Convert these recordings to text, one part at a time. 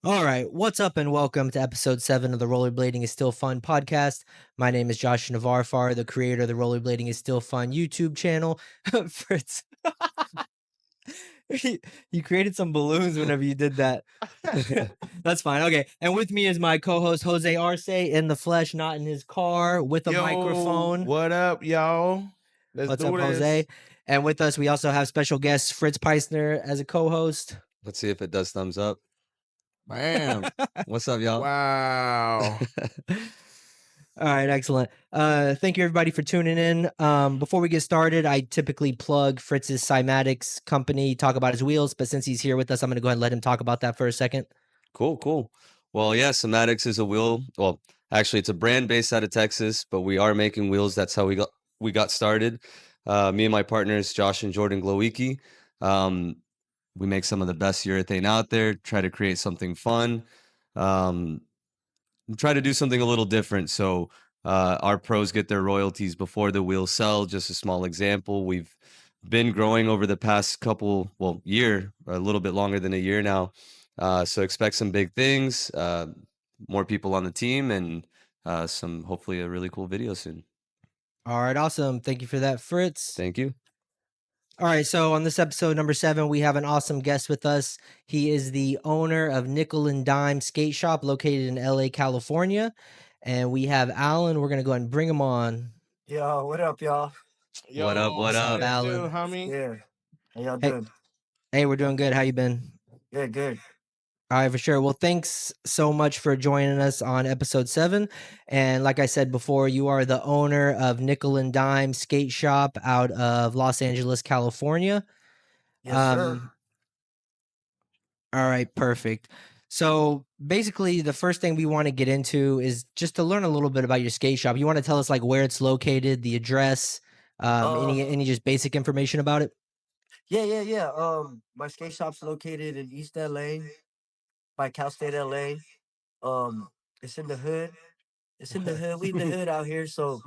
All right, what's up, and welcome to episode 7 of the Rollerblading is Still Fun podcast. My name is Josh Navarfar, the creator of the Rollerblading is Still Fun YouTube channel. Fritz, you created some balloons whenever you did that. That's fine. Okay, and with me is my co-host Jose Arce in the flesh, not in his car, with a Yo, microphone. what up, y'all? Let's What's up, do Jose? this. And with us, we also have special guest Fritz Peisner as a co-host. Let's see if it does thumbs up. Bam. What's up, y'all? Wow. All right, excellent. Thank you everybody for tuning in. Before we get started, I typically plug Fritz's Cymatics company, talk about his wheels, but since he's here with us, I'm going to go ahead and let him talk about that for a second. Cool. Well, yeah, Somatics is a wheel. Well, actually, it's a brand based out of Texas, but we are making wheels. That's how we got started. Me and my partners, Josh and Jordan Glowicki. We make some of the best urethane out there. Try to create something fun. Try to do something a little different. So our pros get their royalties before the wheels sell. Just a small example. We've been growing over the past year, or a little bit longer than a year now. So expect some big things, more people on the team, and some hopefully a really cool video soon. All right, awesome. Thank you for that, Fritz. Thank you. All right, so on this episode number 7, we have an awesome guest with us. He is the owner of Nickel and Dime Skate Shop located in LA, California. And we have Alan. We're going to go ahead and bring him on. Yo, what up, y'all? Yo, What up? What's up, it Alan? do, homie? Yeah. How y'all Hey, doing? hey, we're doing good. How you been? Good. All right, for sure. Well, thanks so much for joining us on episode 7. And like I said before, you are the owner of Nickel and Dime Skate Shop out of Los Angeles, California. Yes, sir. All right, perfect. So basically, the first thing we want to get into is just to learn a little bit about your skate shop. You want to tell us like where it's located, the address, any just basic information about it? Yeah. My skate shop's located in East LA by Cal State LA. Um, it's in the hood. It's in the hood. We in the hood out here, so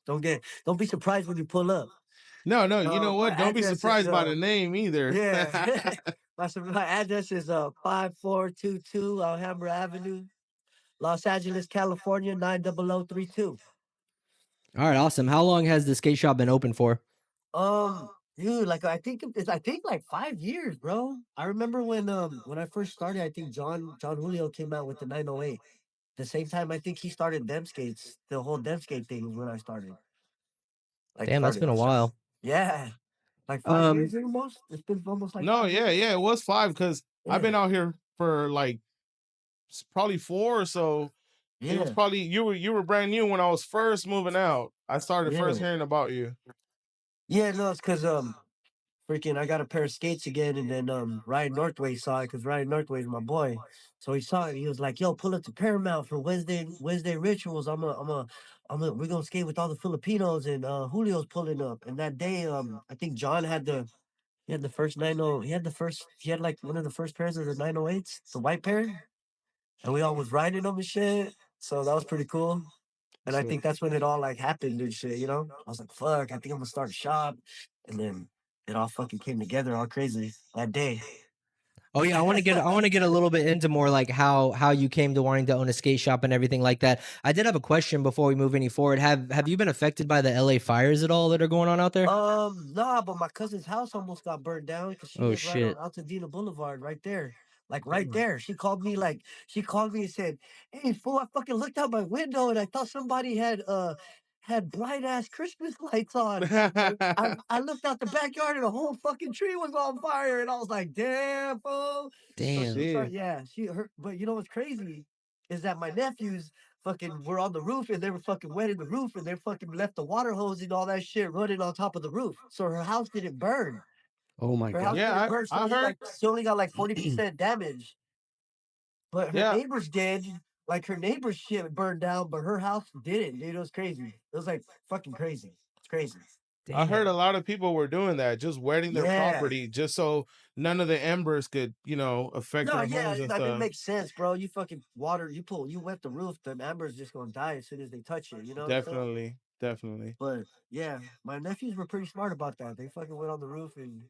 don't be surprised when you pull up. No, you know My what? Don't be address is surprised by the name either. yeah. my address is 5422 Alhambra Avenue, Los Angeles, California 90032. All right, awesome. How long has the skate shop been open for? Dude, like I think like 5 years, bro. I remember when I first started, I think John Julio came out with the 908. The same time I think he started Dem Skates. The whole Dem Skate thing was when I started. Like Damn, that's started. been a while. Yeah. Like 5 years Um, almost. It's been almost like No, 5 years. yeah, it was 5 because I've been Yeah. out here for like probably 4 or so. It was Yeah. probably you were brand new when I was first moving out. I started Yeah. first hearing about you. Yeah, no, it's because freaking I got a pair of skates again, and then Ryan Northway saw it because Ryan Northway is my boy. So he saw it, and he was like, "Yo, pull up to Paramount for Wednesday rituals. We're gonna skate with all the Filipinos, and Julio's pulling up." And that day, I think John had the first 90. He had like one of the first pairs of the 908s, the white pair, and we all was riding them and shit. So that was pretty cool. And I So, think that's when it all like happened and shit, I was like, fuck, I think I'm gonna start a shop. And then it all fucking came together all crazy that day. oh yeah, I want to get a little bit into more like how you came to wanting to own a skate shop and everything like that. I did have a question before we move any forward. Have you been affected by the LA fires at all that are going on out there? Nah, but my cousin's house almost got burned down because she Oh lived right on shit. Altadena Boulevard, right there. Like right there. She called me and said, "Hey fool, I fucking looked out my window and I thought somebody had bright ass Christmas lights on. I looked out the backyard and the whole fucking tree was on fire, and I was like, damn, fool." So Damn. she started, shit. yeah, but you know what's crazy is that my nephews fucking were on the roof and they were fucking wet in the roof and they fucking left the water hose and all that shit running on top of the roof. So her house didn't burn. Oh my Her house god. didn't Yeah, burn. I heard. She only got like 40% damage. But her Yeah, neighbors did. Like her neighbor's shit burned down, but her house didn't, dude. It was crazy. It was like fucking crazy. It's crazy. I heard a Damn. lot of people were doing that, just wetting their Yeah. property just so none of the embers could, affect No, their yeah, homes and I mean, it stuff. makes sense, bro. You fucking you wet the roof, the embers just gonna die as soon as they touch it. You know what I'm saying? Definitely. But yeah, my nephews were pretty smart about that. They fucking went on the roof and.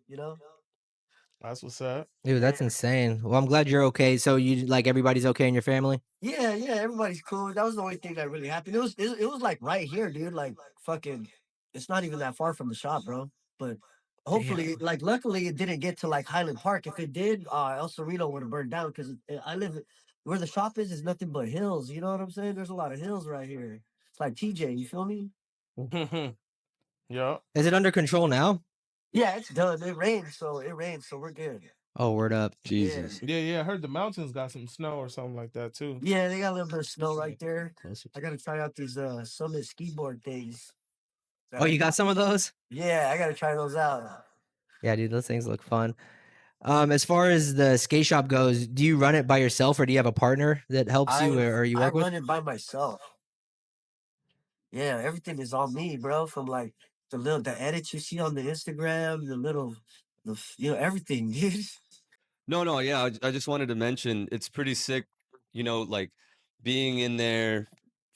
That's what's up. Dude, that's Yeah. insane. Well, I'm glad you're okay. So you like everybody's okay in your family? Yeah, yeah, everybody's cool. That was the only thing that really happened. It was like right here, dude. Like fucking, it's not even that far from the shop, bro. But hopefully, Damn. like luckily, it didn't get to like Highland Park. If it did, El Cerrito would have burned down because I live where the shop is nothing but hills. You know what I'm saying? There's a lot of hills right here. It's like TJ. You feel me? Yeah. Is it under control now? Yeah, it's done. It rains, so we're good. Oh, word up. Yeah, Jesus. Yeah. I heard the mountains got some snow or something like that too. yeah, they got a little bit of snow right there. Closer I to. gotta try out these Summit ski board things. Oh, you got some of those? Yeah, I gotta try those out. Yeah, dude, those things look fun. As far as the skate shop goes, do you run it by yourself or do you have a partner that helps you I or you I work with? run it by myself. Yeah, everything is on me, bro. From like the edits you see on the Instagram, everything, dude. No, yeah. I just wanted to mention it's pretty sick, like being in there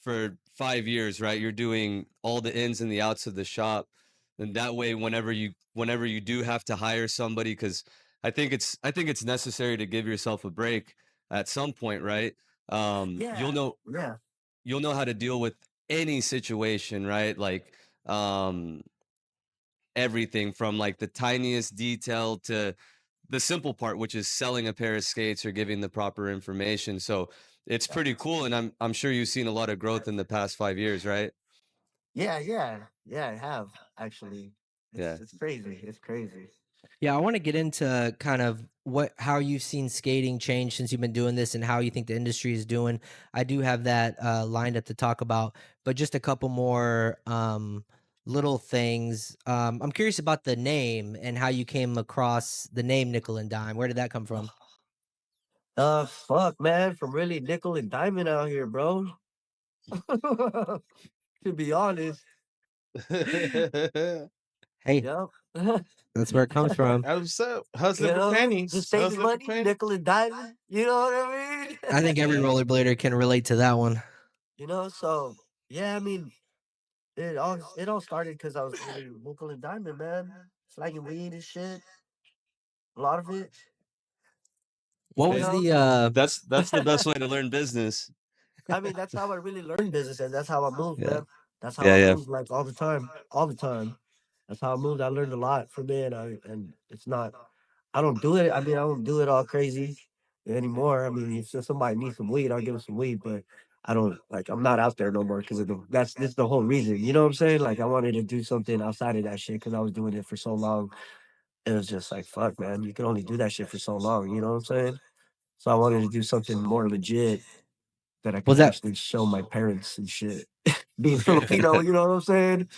for 5 years, right? You're doing all the ins and the outs of the shop. And that way, whenever you do have to hire somebody, because I think it's necessary to give yourself a break at some point, right? You'll Yeah, know yeah, you'll know how to deal with any situation, right? Like um everything from like the tiniest detail to the simple part, which is selling a pair of skates or giving the proper information. So it's pretty cool, and I'm sure you've seen a lot of growth in the past 5 years, right? yeah. I have actually. Yeah. It's crazy. It's crazy. Yeah, I want to get into kind of how you've seen skating change since you've been doing this and how you think the industry is doing. I do have that lined up to talk about, but just a couple more little things. I'm curious about the name and how you came across the name Nickel and Dime. Where did that come from? Fuck, man, from really nickel and diamond out here, bro. To be honest, Hey, yep. that's where it comes from. That's what's up. Hustling for Just pennies. saving Hustling for money, pennies. nickel and diamond. You know what I mean? I think every Yeah. rollerblader can relate to that one. So yeah, I mean, it all started because I was doing nickel and diamond, man. Slanging weed and shit. A lot of it, What you was Hey, know. the that's the best way to learn business. I mean, that's how I really learned business, and that's how I moved, Yeah. man. That's how Yeah, I yeah. moved, like all the time, all the time. That's how I moved. I learned a lot from it, and it's not. I don't do it. I mean, I don't do it all crazy anymore. I mean, if somebody needs some weed, I'll give them some weed, but I don't like. I'm not out there no more because this is the whole reason. You know what I'm saying? Like, I wanted to do something outside of that shit because I was doing it for so long. It was just like, fuck, man, you can only do that shit for so long. You know what I'm saying? So I wanted to do something more legit that I was could that actually show my parents and shit. Being Filipino, you know what I'm saying?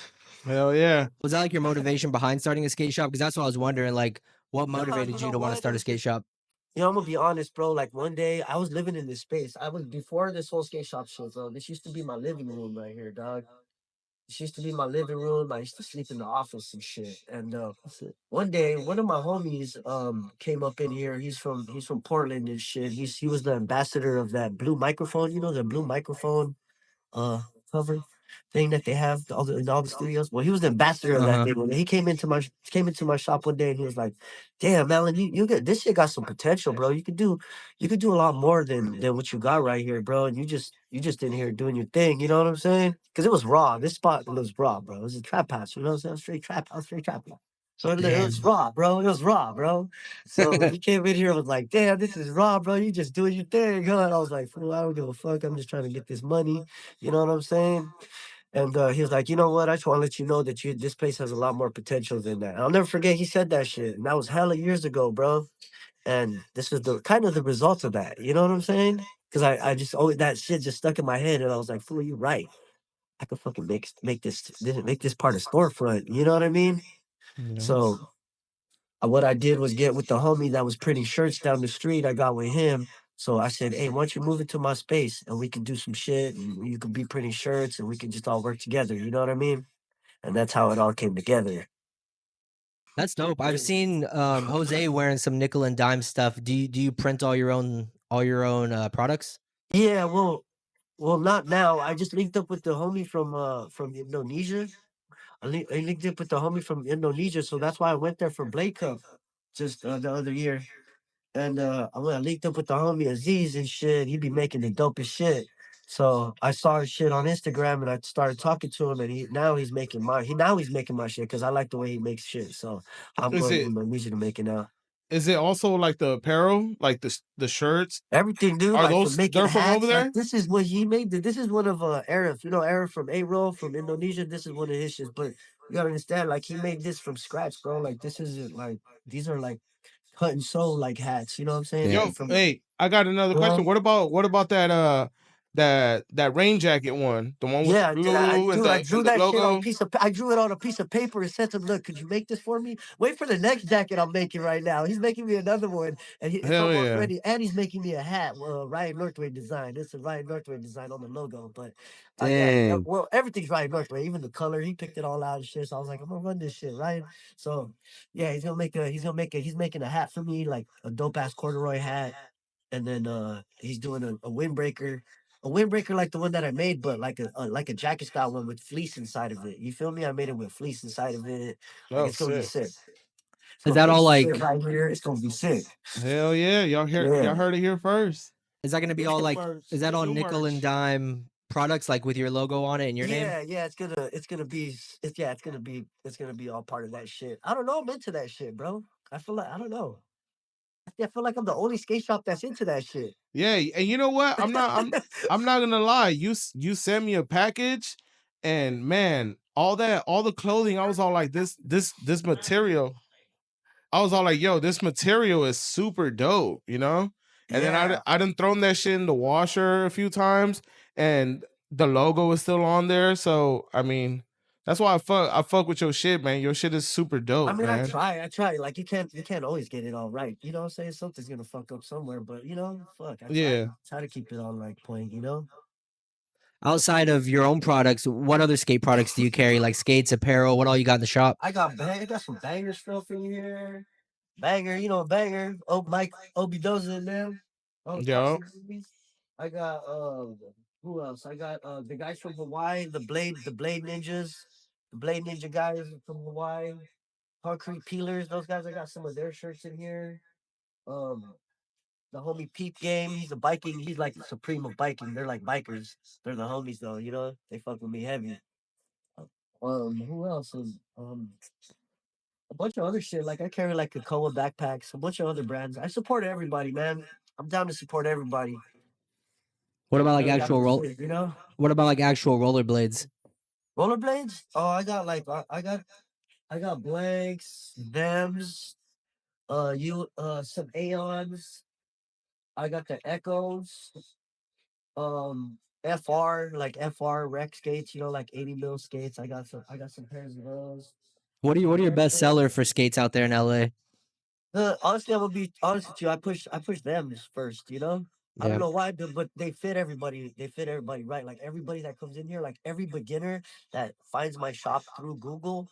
Hell yeah. was that like your motivation behind starting a skate shop? Because that's what I was wondering. Like, what Nah, you motivated you know to want to what? It start a was skate just, shop? I'm gonna be honest, bro. Like one day I was living in this space. I was before this whole skate shop shit, bro. This used to be my living room right here, dog. This used to be my living room. I used to sleep in the office and shit. And one day, one of my homies came up in here. He's from Portland and shit. He was the ambassador of that blue microphone. You know the blue microphone uh cover thing that they have in all the studios. Well, he was the ambassador of Uh that huh. thing. When he came into my shop one day and he was like, "Damn, Alan, you get this shit got some potential, bro. You could do a lot more than what you got right here, bro. And you just in here doing your thing. You know what I'm saying? Because it was raw. This spot was raw, bro. It was a trap house. You know what I'm saying? Straight trap house, straight trap house. So it was Damn. raw, bro. It was raw, bro. So he came in here and was like, "Damn, this is raw, bro. You just doing your thing, huh?" And I was like, "Fool, I don't give a fuck. I'm just trying to get this money." You know what I'm saying? And he was like, "You know what? I just want to let you know that this place has a lot more potential than that." I'll never forget he said that shit. And that was hella years ago, bro. And this was the kind of the result of that. You know what I'm saying? Because I just always that shit just stuck in my head, and I was like, "Fool, you right. I could fucking make this part of storefront." You know what I mean? No. So what I did was get with the homie that was printing shirts down the street. I got with him. So I said, "Hey, why don't you move into my space and we can do some shit and you could be printing shirts and we can just all work together." You know what I mean? And that's how it all came together. That's dope. I've seen Jose wearing some nickel and dime stuff. Do you print all your own products? Yeah, well, not now. I just linked up with the homie from Indonesia. I linked up with the homie from Indonesia, so that's why I went there for Blade Cup. just the other year. And I linked up with the homie Aziz and shit. He be making the dopest shit. So I saw his shit on Instagram and I started talking to him, and he's making my shit because I like the way he makes shit. So I'm Is going to it Indonesia to make it now. is it also like the apparel, like the shirts? Everything, dude. Are Like from those making they're from over hats. Like there? this is what he made. This is one of Arif. You know Arif from A-Roll from Indonesia. This is one of his shits. But you gotta understand, like he made this from scratch, bro. Like this isn't like these are like cut and sew like hats. You know what I'm saying? Yeah. Yo, Like from hey, I got another you question. know? What about that that rain jacket one? The one with the Yeah, blue and I the drew and the that shit on a logo? piece of. I drew it on a piece of paper and said to him, "Look, could you make this for me? Wait for the next jacket I'm making right now. He's making me another one, and it's Hell almost yeah. ready. And he's making me a hat. Ryan Northway design. It's a Ryan Northway design on the logo. But I got Dang. everything's Ryan Northway, even the color. He picked it all out and shit. So I was like, I'm gonna run this shit, Ryan. So yeah, he's making a hat for me, like a dope ass corduroy hat, and then he's doing a windbreaker. A windbreaker like the one that I made, but like a jacket style one with fleece inside of it. You feel me? I made it with fleece inside of it. Like Oh, it's gonna be sick. sick. It's Is gonna that be all sick like? right here. It's gonna be sick. Hell yeah. Yeah. Y'all heard it here first. Is that going to be all like? Merch. Is that all New nickel and merch. dime products like with your logo on it and your name? Yeah, it's gonna be all part of that shit. I don't know, I'm into that shit, bro. I feel like I don't know. I feel like I'm the only skate shop that's into that shit. Yeah, and you know what? I'm not gonna lie. You sent me a package, and man, all the clothing, I was all like, this material. I was all like, yo, this material is super dope, you know? And then Yeah. I done thrown that shit in the washer a few times, and the logo is still on there. So I mean, that's why I fuck with your shit, man. Your shit is super I dope, mean, man. I try. Like you can't always get it all right. You know what I'm saying? Something's gonna fuck up somewhere, but fuck, Yeah. try to keep it on like point, you know? Outside of your own products, what other skate products do you carry? Like skates, apparel, what all you got in the shop? I got some banger stuff in here. Banger, banger. Oh Mike Obi Doza in there. Oh Yo. toxic movies. I got who else? I got the guys from Hawaii, the Blade Ninjas, the Blade Ninja guys from Hawaii, Concrete Peelers, those guys, I got some of their shirts in here. Um the homie Peep Game, he's like the supreme of biking. They're like bikers. They're the homies though, they fuck with me heavy. Who else is a bunch of other shit. Like I carry like Kakoa backpacks, a bunch of other brands. I support everybody, man. I'm down to support everybody. What about like Hell actual yeah. roll? What about like actual rollerblades? Rollerblades? Oh, I got like I got blanks, Dems, some Aeons. I got the Echoes, FR, like FR rec skates, like 80 mil skates. I got some pairs of those. What are your best seller for skates out there in LA? Honestly, I'm gonna be honest with you. I push them first. I don't Yeah. know why, but they fit everybody. They fit everybody right. Like everybody that comes in here, like every beginner that finds my shop through Google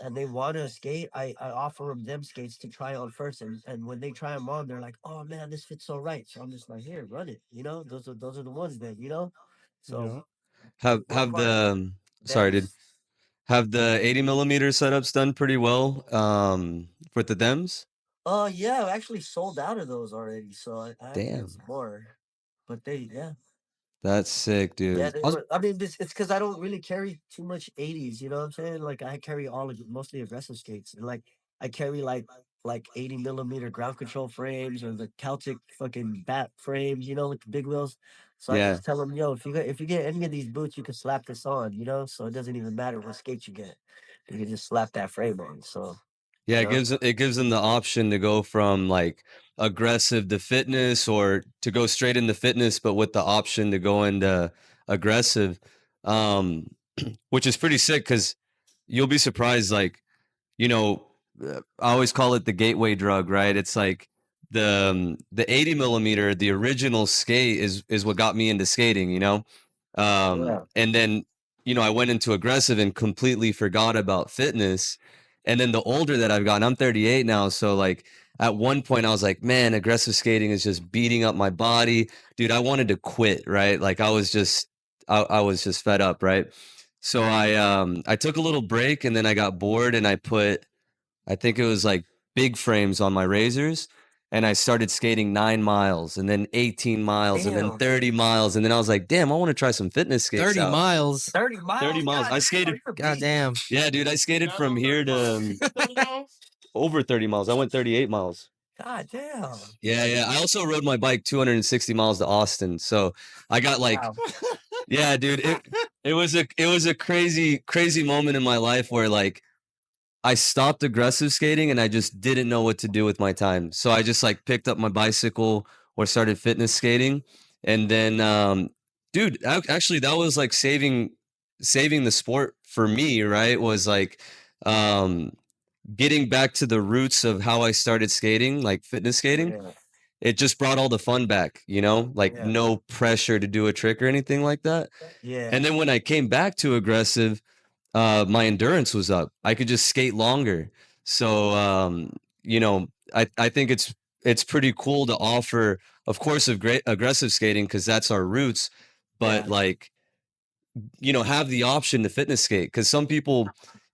and they want to skate, I offer them skates to try on first. And when they try them on, they're like, "Oh man, this fits so right." So I'm just like, "Here, run it." Those are the ones then. So Yeah. one Have part the sorry, dude. Dems. Have the 80 millimeter setups done pretty well with the Dems? Yeah, I actually sold out of those already. So I have to get Damn. some more. But yeah. That's sick, Yeah, dude. they were. I mean, it's because I don't really carry too much 80s. You know what I'm saying? Like I carry mostly aggressive skates, and like I carry like 80 millimeter ground control frames or the Celtic fucking bat frames. With the big wheels. So I Yeah. just tell them, yo, if you get any of these boots, you can slap this on. So it doesn't even matter what skate you get. You can just slap that frame on. So Yeah, you know. it gives them the option to go from like aggressive to fitness or to go straight into fitness, but with the option to go into aggressive. Um, which is pretty sick because you'll be surprised, like, you know, I always call it the gateway drug, right? It's like the 80 millimeter, the original skate is what got me into skating, you know? Yeah. And then, I went into aggressive and completely forgot about fitness. And then the older that I've gotten, I'm 38 now. So like at one point I was like, man, aggressive skating is just beating up my body. Dude, I wanted to quit, right? Like I was just fed up, right? So I took a little break and then I got bored and I think it was like big frames on my razors, and I started skating 9 miles and then 18 miles and then Damn. 30 miles. And then I was like, damn, I want to try some fitness skates 30 out. miles. 30 miles. 30 miles. I skated. God damn. Yeah, dude, I skated from here to over 30 miles. I went 38 miles. God damn. Yeah. I also rode my bike 260 miles to Austin. So I got like, Wow. yeah, dude, it was a crazy moment in my life where like I stopped aggressive skating and I just didn't know what to do with my time. So I just like picked up my bicycle or started fitness skating. And then dude, actually that was like saving the sport for me, right? Was like getting back to the roots of how I started skating, like fitness skating. Yeah. It just brought all the fun back, you know, like Yeah. no pressure to do a trick or anything like that. Yeah. And then when I came back to aggressive, my endurance was up. I could just skate longer. So you know, I think it's pretty cool to offer, of course, of great aggressive skating because that's our roots, but Yeah. like, you know, have the option to fitness skate because some people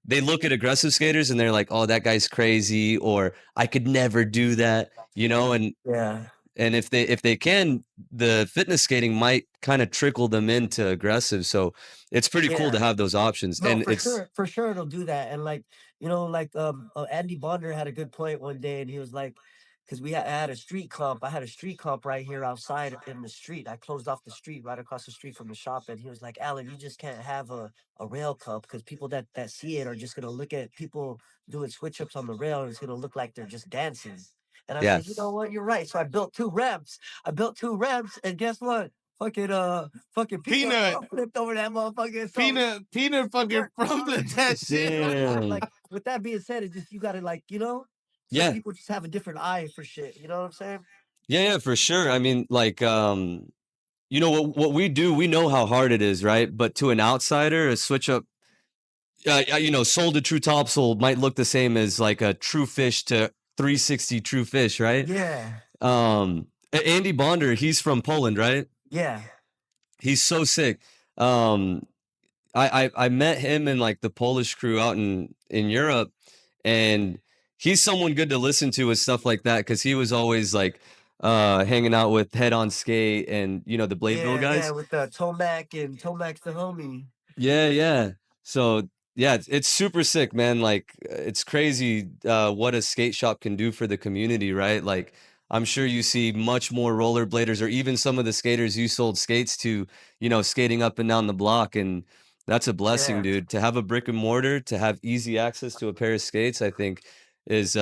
they look at aggressive skaters and they're like, oh, that guy's crazy, or I could never do that, you know, Yeah. and if they can, the fitness skating might kind of trickle them into aggressive. So it's pretty cool to Yeah. have those options. No, And it's for sure it'll do that. And like, you know, like Andy Bonder had a good point one day, and he was like, because I had a street comp. I had a street comp right here outside in the street. I closed off the street right across the street from the shop, and he was like, Alan, you just can't have a rail comp because people that see it are just gonna look at people doing switch ups on the rail, and it's gonna look like they're just dancing. And I yeah, said, you know what, you're right. So I built two ramps. And guess what? Fucking Peanut. flipped over that motherfucker. So Peanut fucking fumbling that shit. damn, like with that being said, it's just you gotta like, you know, some yeah, people just have a different eye for shit. You know what I'm saying? yeah, for sure. I mean, like, you know what we do, we know how hard it is, right? But to an outsider, a switch up, you know, soul to true topsoul might look the same as like a true fish to 360 true fish, right? Yeah. Andy Bonder, he's from Poland, right? Yeah. He's so sick. Um, I met him and like the Polish crew out in Europe, and he's someone good to listen to with stuff like that because he was always like hanging out with Head on Skate and you know the Bladeville Yeah, guys. with Tomac and Tomac's the homie. Yeah. So yeah, it's super sick, man. Like it's crazy what a skate shop can do for the community, right? Like I'm sure you see much more rollerbladers or even some of the skaters you sold skates to, you know, skating up and down the block. And that's a blessing, Yeah. dude. To have a brick and mortar, to have easy access to a pair of skates, I think is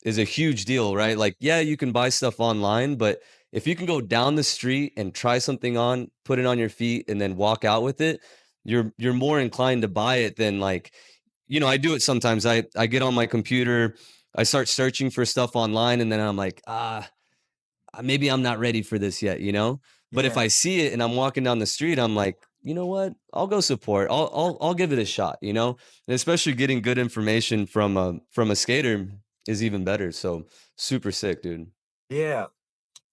is a huge deal, right? Like, yeah, you can buy stuff online, but if you can go down the street and try something on, put it on your feet, and then walk out with it, you're more inclined to buy it than like, you know, I do it sometimes. I get on my computer, I start searching for stuff online, and then I'm like, maybe I'm not ready for this yet, you know? But if Yeah. I see it and I'm walking down the street, I'm like, you know what? I'll go support. I'll give it a shot, you know? And especially getting good information from a skater is even better. So super sick, dude. Yeah.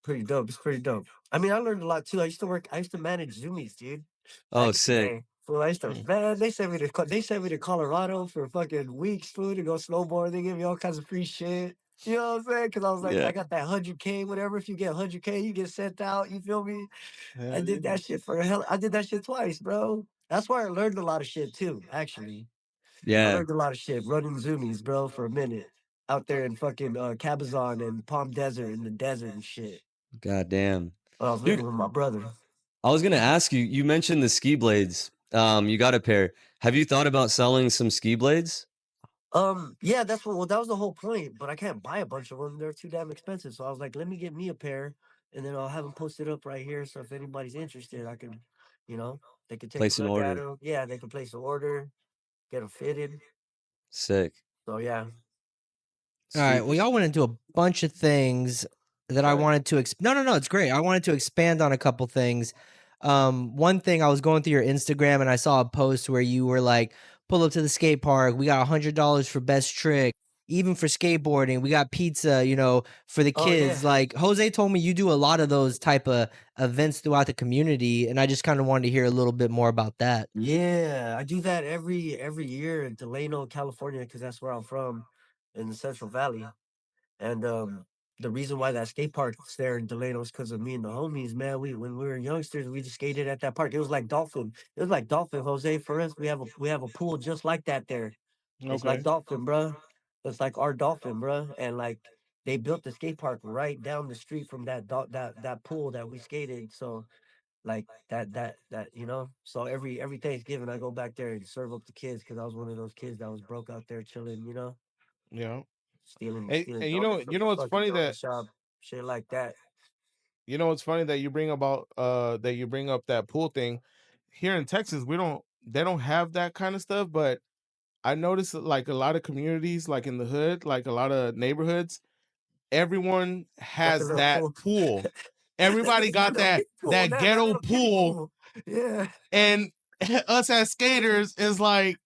Pretty dope. It's pretty dope. I mean, I learned a lot too. I used to manage Zoomies, dude. Oh, Back in the sick. day. Fool, I used to, man, they sent me to Colorado for fucking weeks, food to go snowboard. They gave me all kinds of free shit. You know what I'm saying? Because I was like, Yeah. I got that 100K, whatever. If you get 100K, you get sent out. You feel me? I did that shit for hell. I did that shit twice, bro. That's why I learned a lot of shit too, actually. I Yeah. learned a lot of shit running Zoomies, bro, for a minute. Out there in fucking Cabazon and Palm Desert in the desert and shit. God damn. When I was Dude, living with my brother. I was gonna ask you, you mentioned the ski blades. You got a pair. Have you thought about selling some ski blades? Yeah, that was the whole point, but I can't buy a bunch of them. They're too damn expensive. So I was like, let me get me a pair and then I'll have them posted up right here. So if anybody's interested, I can, you know, they can take Place a an look at order. them. Yeah, they can place an order, get them fitted. Sick. So yeah. All right. Super. Well, y'all went into a bunch of things that I Sorry. wanted to no, it's great. I wanted to expand on a couple things. One thing, I was going through your Instagram and I saw a post where you were like, pull up to the skate park, we got $100 for best trick. Even for skateboarding, we got pizza, you know, for the Oh yeah. kids. Like Jose told me you do a lot of those type of events throughout the community, and I just kind of wanted to hear a little bit more about that. Yeah, I do that every year in Delano, California, because that's where I'm from. in the Central Valley. And the reason why that skate park's there in Delano is because of me and the homies, man. When we were youngsters, we just skated at that park. It was like Dolphin. It was like Dolphin, Jose. For us, we have a pool just like that there. It's like Okay. Dolphin, bruh. It's like our Dolphin, bruh. And like they built the skate park right down the street from that pool that we skated. So like that. So every Thanksgiving I go back there and serve up the kids because I was one of those kids that was broke out there chilling, Yeah. stealing And donuts from the what's fucking funny donut that shop, shit like that. it's funny that you bring about that you bring up that pool thing. Here in Texas, they don't have that kind of stuff, but I noticed that, like, a lot of communities, like in the hood, like a lot of neighborhoods, everyone Got the has little that pool. pool. They Everybody got that got little that kiddie pool, man. That ghetto little kiddie pool, pool. Yeah. and us as skaters is like,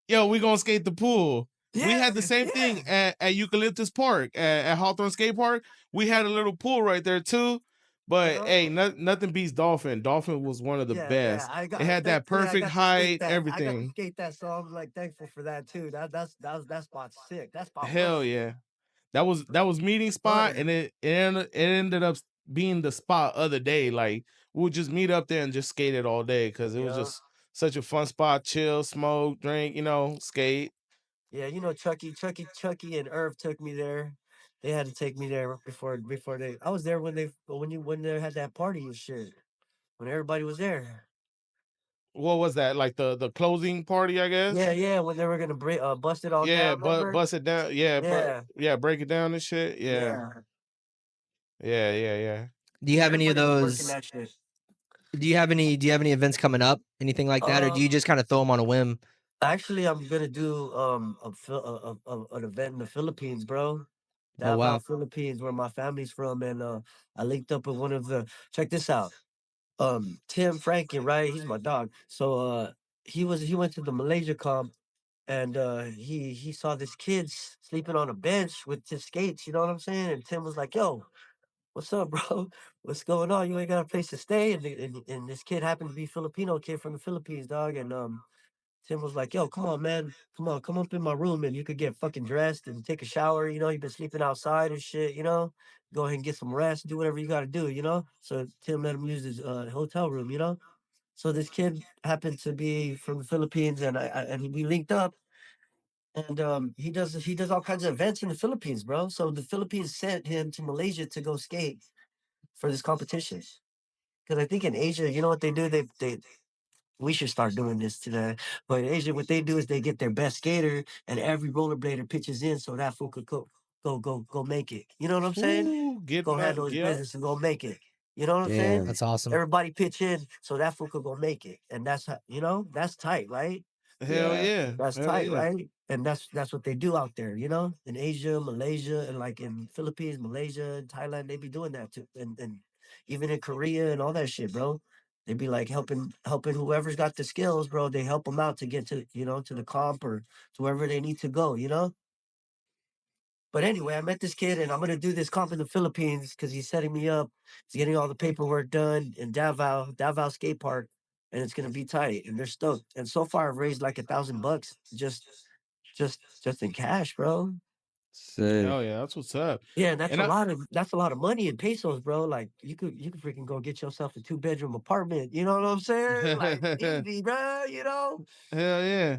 yo, we gonna skate the pool. We Yeah. had the same thing Yeah. at Eucalyptus Park, at Hawthorne Skate Park. We had a little pool right there too. But Yeah. hey, nothing beats Dolphin. Dolphin was one of the Yeah. best. I It got had that thankfully I perfect got to skate height, that. I got to everything. skate that, so I'm like thankful for that too. That spot's sick. That spot Hell was yeah. That was meeting spot, fun. and it ended up being the spot other day. Like, we'll just meet up there and just skate it all day because it was Yeah. just such a fun spot. Chill, smoke, drink, skate. Yeah, Chucky and Irv took me there. They had to take me there before they. I was there when they had that party and shit. When everybody was there. What was that? Like the closing party, I guess. Yeah. When they were gonna bust it all Yeah, down. but Remember? bust it down. Yeah, but Yeah. yeah, break it down and shit. Yeah, Yeah. yeah. Do you have any of Everybody was working those? that shit. Do you have any events coming up? Anything like that, or do you Um, just kind of throw them on a whim? actually, I'm gonna do an event in the Philippines, bro. Oh Davao, wow. Philippines, where my family's from, and I linked up with one of the. Check this out. Tim Franken, right? He's my dog. So he went to the Malaysia comp and he saw this kid sleeping on a bench with his skates, you know what I'm saying? And Tim was like, "Yo, what's up, bro? What's going on? You ain't got a place to stay?" And this kid happened to be Filipino kid from the Philippines, dog. And Tim was like, "Yo, come on, man. Come up in my room and you could get fucking dressed and take a shower. You've been sleeping outside and shit, Go ahead and get some rest, do whatever you gotta do. So Tim let him use his hotel room. So this kid happened to be from the Philippines and we linked up and he does all kinds of events in the Philippines, bro. So the Philippines sent him to Malaysia to go skate for this competition. Because I think in Asia, you know what they do? They we should start doing this today. But in Asia, what they do is they get their best skater, and every rollerblader pitches in so that fool could go make it. You know what I'm saying? Ooh, get Go my handle his yep. business and go make it. You know what I'm saying? Damn. That's awesome. Everybody pitch in so that fool could go make it, and that's how that's tight, right? Hell Yeah. yeah. That's Hell tight, yeah. right? And that's what they do out there, in Asia, Malaysia, and like in Philippines, Malaysia, and Thailand, they be doing that too, and even in Korea and all that shit, bro. They be like helping whoever's got the skills, bro. They help them out to get to the comp or to wherever they need to go. But anyway, I met this kid and I'm gonna do this comp in the Philippines because he's setting me up. He's getting all the paperwork done in Davao Skate Park, and it's gonna be tight. And they're stoked. And so far, I've raised like $1,000 just in cash, bro. Sick. Hell yeah. That's what's up. Yeah, and And I that's a lot of money in pesos, bro. Like you could freaking go get yourself a 2-bedroom apartment. You know what I'm saying? Like easy, bro. Hell yeah.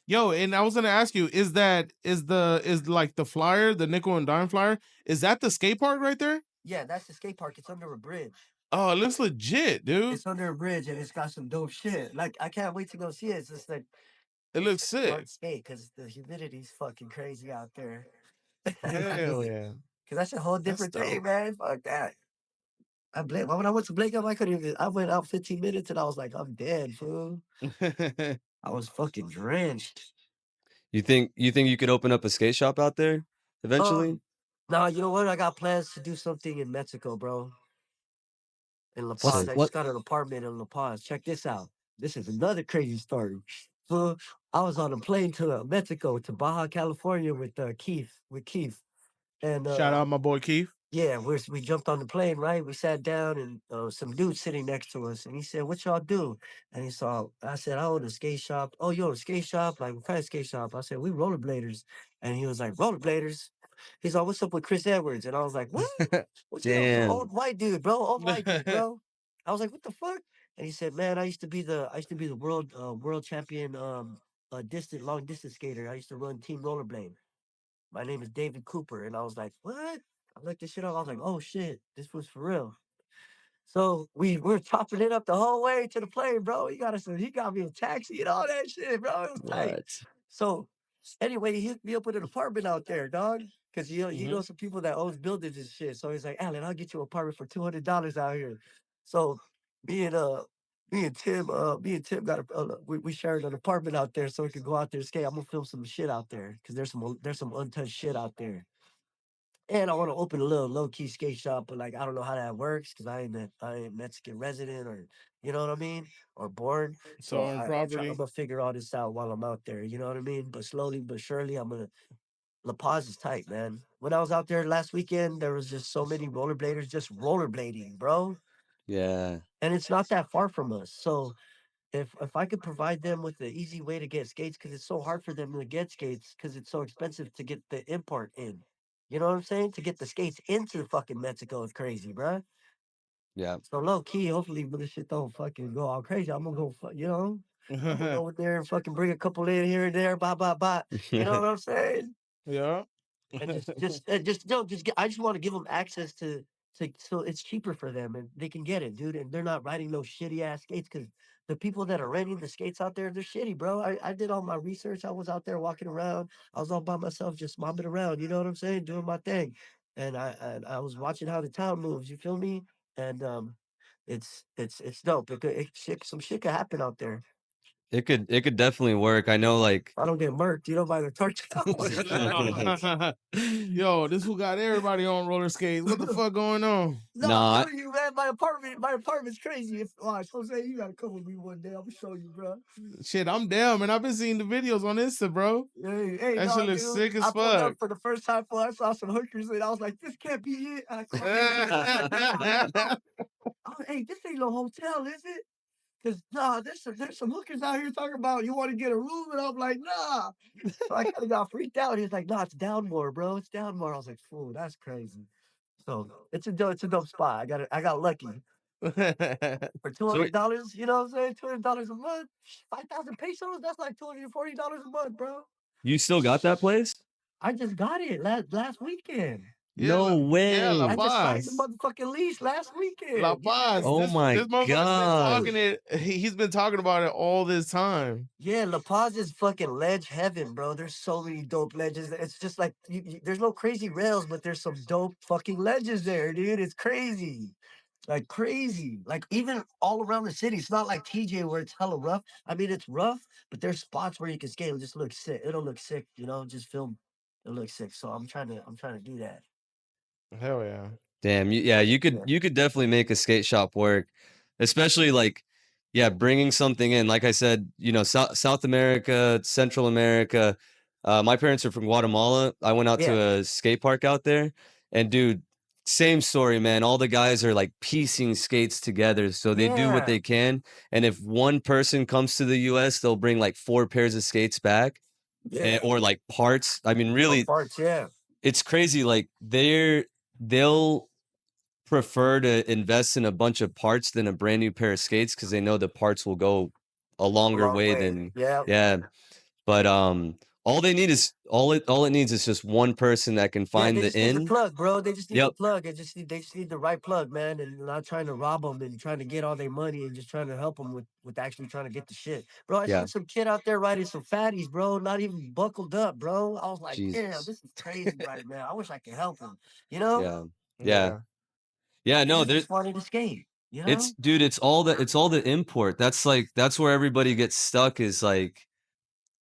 Yo, and I was gonna ask you, is like the flyer, the nickel and dime flyer, is that the skate park right there? Yeah, that's the skate park. It's under a bridge. Oh, it looks legit, dude. It's under a bridge and it's got some dope shit. Like I can't wait to go see it. It's just like It looks it's hard sick. to skate because the humidity's fucking crazy out there. Hell yeah. Cause that's a whole That's different thing, dope. man. Fuck that. When I went to Blake up, I couldn't even. I went out 15 minutes and I was like, I'm dead, fool. I was fucking drenched. You think you could open up a skate shop out there eventually? Um, Nah, you know what? I got plans to do something in Mexico, bro. In La Paz. Sick. I What? just got an apartment in La Paz. Check this out. This is another crazy story. So I was on a plane to Mexico to Baja California with Keith. And Shout out my boy Keith. Yeah, we jumped on the plane, right? We sat down, and some dude sitting next to us, and he said, "What y'all do?" And he saw. I said, "I own a skate shop." "Oh, you own a skate shop? Like what kind of skate shop?" I said, "We rollerbladers." And he was like, "Rollerbladers?" He's like, "What's up with Chris Edwards?" And I was like, "What? What's you know, Damn. old white dude, bro? Old white dude, bro." I was like, "What the fuck?" And he said, "Man, I used to be the world champion long distance skater. I used to run Team Rollerblade. My name is David Cooper." And I was like, "What?" I looked this shit up. I was like, "Oh shit, this was for real." So we're chopping it up the whole way to the plane, bro. He got me a taxi and all that shit, bro. It was tight. What? So anyway, he hooked me up with an apartment out there, dog. Cause you know some people that owns buildings and shit. So he's like, "Alan, I'll get you an apartment for $200 out here." So me and uh me and Tim got we shared an apartment out there so we could go out there and skate. I'm gonna film some shit out there because there's some untouched shit out there. And I want to open a little low key skate shop, but like I don't know how that works because I ain't Mexican resident, or you know what I mean, or born. So So on I'm property. gonna figure all this out while I'm out there. You know what I mean? But slowly but surely, La Paz is tight, man. When I was out there last weekend, there was just so many rollerbladers just rollerblading, bro. Yeah. And it's not that far from us. So if I could provide them with the easy way to get skates, because it's so hard for them to get skates, because it's so expensive to get the import in. You know what I'm saying? To get the skates into fucking Mexico is crazy, bruh. Yeah. So low key, hopefully, but this shit don't fucking go all crazy. I'm gonna go, I'm gonna go in there and fucking bring a couple in here and there, blah blah blah. You know what I'm saying? Yeah. And just don't just get. I just want to give them access to so it's cheaper for them and they can get it, dude. And they're not riding those shitty ass skates because the people that are renting the skates out there, they're shitty, bro. I did all my research. I was out there walking around. I was all by myself, just mobbing around. You know what I'm saying? Doing my thing, and I was watching how the town moves. You feel me? And it's dope. Some shit could happen out there. It could definitely work. I know like If I don't get murked, by the torch. Yo, this who got everybody on roller skates. What the fuck going on? No, I'm nah, telling you, man, my apartment's crazy. Watch, Jose, you gotta come with me one day. I'm gonna show you, bro. Shit, I'm down, man. I've been seeing the videos on Insta, bro. Hey, That shit no, looks dude. sick as I pulled up fuck. for the first time. I saw some hookers, and I was like, "This can't be it." I called them. Hey, this ain't no hotel, is it? Because nah, there's some hookers out here talking about you want to get a room, and I'm like, nah. So I kind of got freaked out. He was like, "No, it's down more, bro. It's down more." I was like, "Fool, that's crazy." So it's a dope spot. I got lucky. For two so hundred dollars, you know what I'm saying? $200 a month, 5,000 pesos. That's like $240 a month, bro. you still got that place? I just got it last weekend. yeah, No yeah, La I way. just signed the Paz. motherfucking lease last La weekend. Paz. Yeah. Oh my This motherfucker's been gosh. talking it. He's been talking about it all this time. Yeah, La Paz is fucking ledge heaven, bro. There's so many dope ledges. It's just like there's no crazy rails, but there's some dope fucking ledges there, dude. It's crazy. Like crazy. Like even all around the city. It's not like TJ where it's hella rough. I mean, it's rough, but there's spots where you can skate. It'll just look sick. It'll look sick, just film. It'll look sick. So I'm trying to do that. Hell yeah. Damn, yeah, you could Yeah. you could definitely make a skate shop work, especially like, yeah, bringing something in. Like I said, South America, Central America. My parents are from Guatemala. I went out to Yeah. a skate park out there, and dude, same story, man. All the guys are like piecing skates together, so they do what Yeah. they can. And if one person comes to the U.S., they'll bring like 4 pairs of skates back, Yeah. or like parts. I mean, Oh, really, parts, yeah. it's crazy. Like they'll prefer to invest in a bunch of parts than a brand new pair of skates because they know the parts will go a A longer long way way. than, Yeah. yeah. But all it needs is just one person that can Yeah, find they the just need the in. plug, bro. They just need the Yep. plug. They just need the right plug, man, and not trying to rob them and trying to get all their money and just trying to help them with actually trying to get the shit, bro. I Yeah. seen some kid out there riding some fatties, bro, not even buckled up, bro. I was like, damn, Jesus. this is crazy right now. I wish I could help him, you know. Yeah. Yeah. Yeah. Yeah. No, Niggas there just wanted to skate, you it's know. dude, it's all the import. That's where everybody gets stuck is like,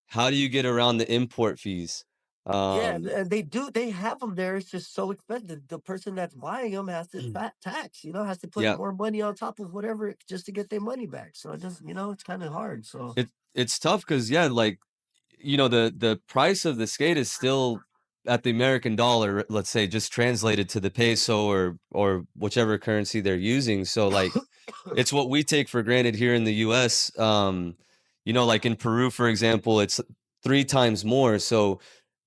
how do you get around the import fees? Yeah, Um, and they have them there. It's just so expensive. The person that's buying them has to fat tax, has to put yeah. more money on top of whatever just to get their money back. So it doesn't, it's kind of hard. So It's tough because, yeah, like, the price of the skate is still at the American dollar, let's say, just translated to the peso or whichever currency they're using. So like it's what we take for granted here in the US. You know, like in Peru, for example, it's 3 times more. So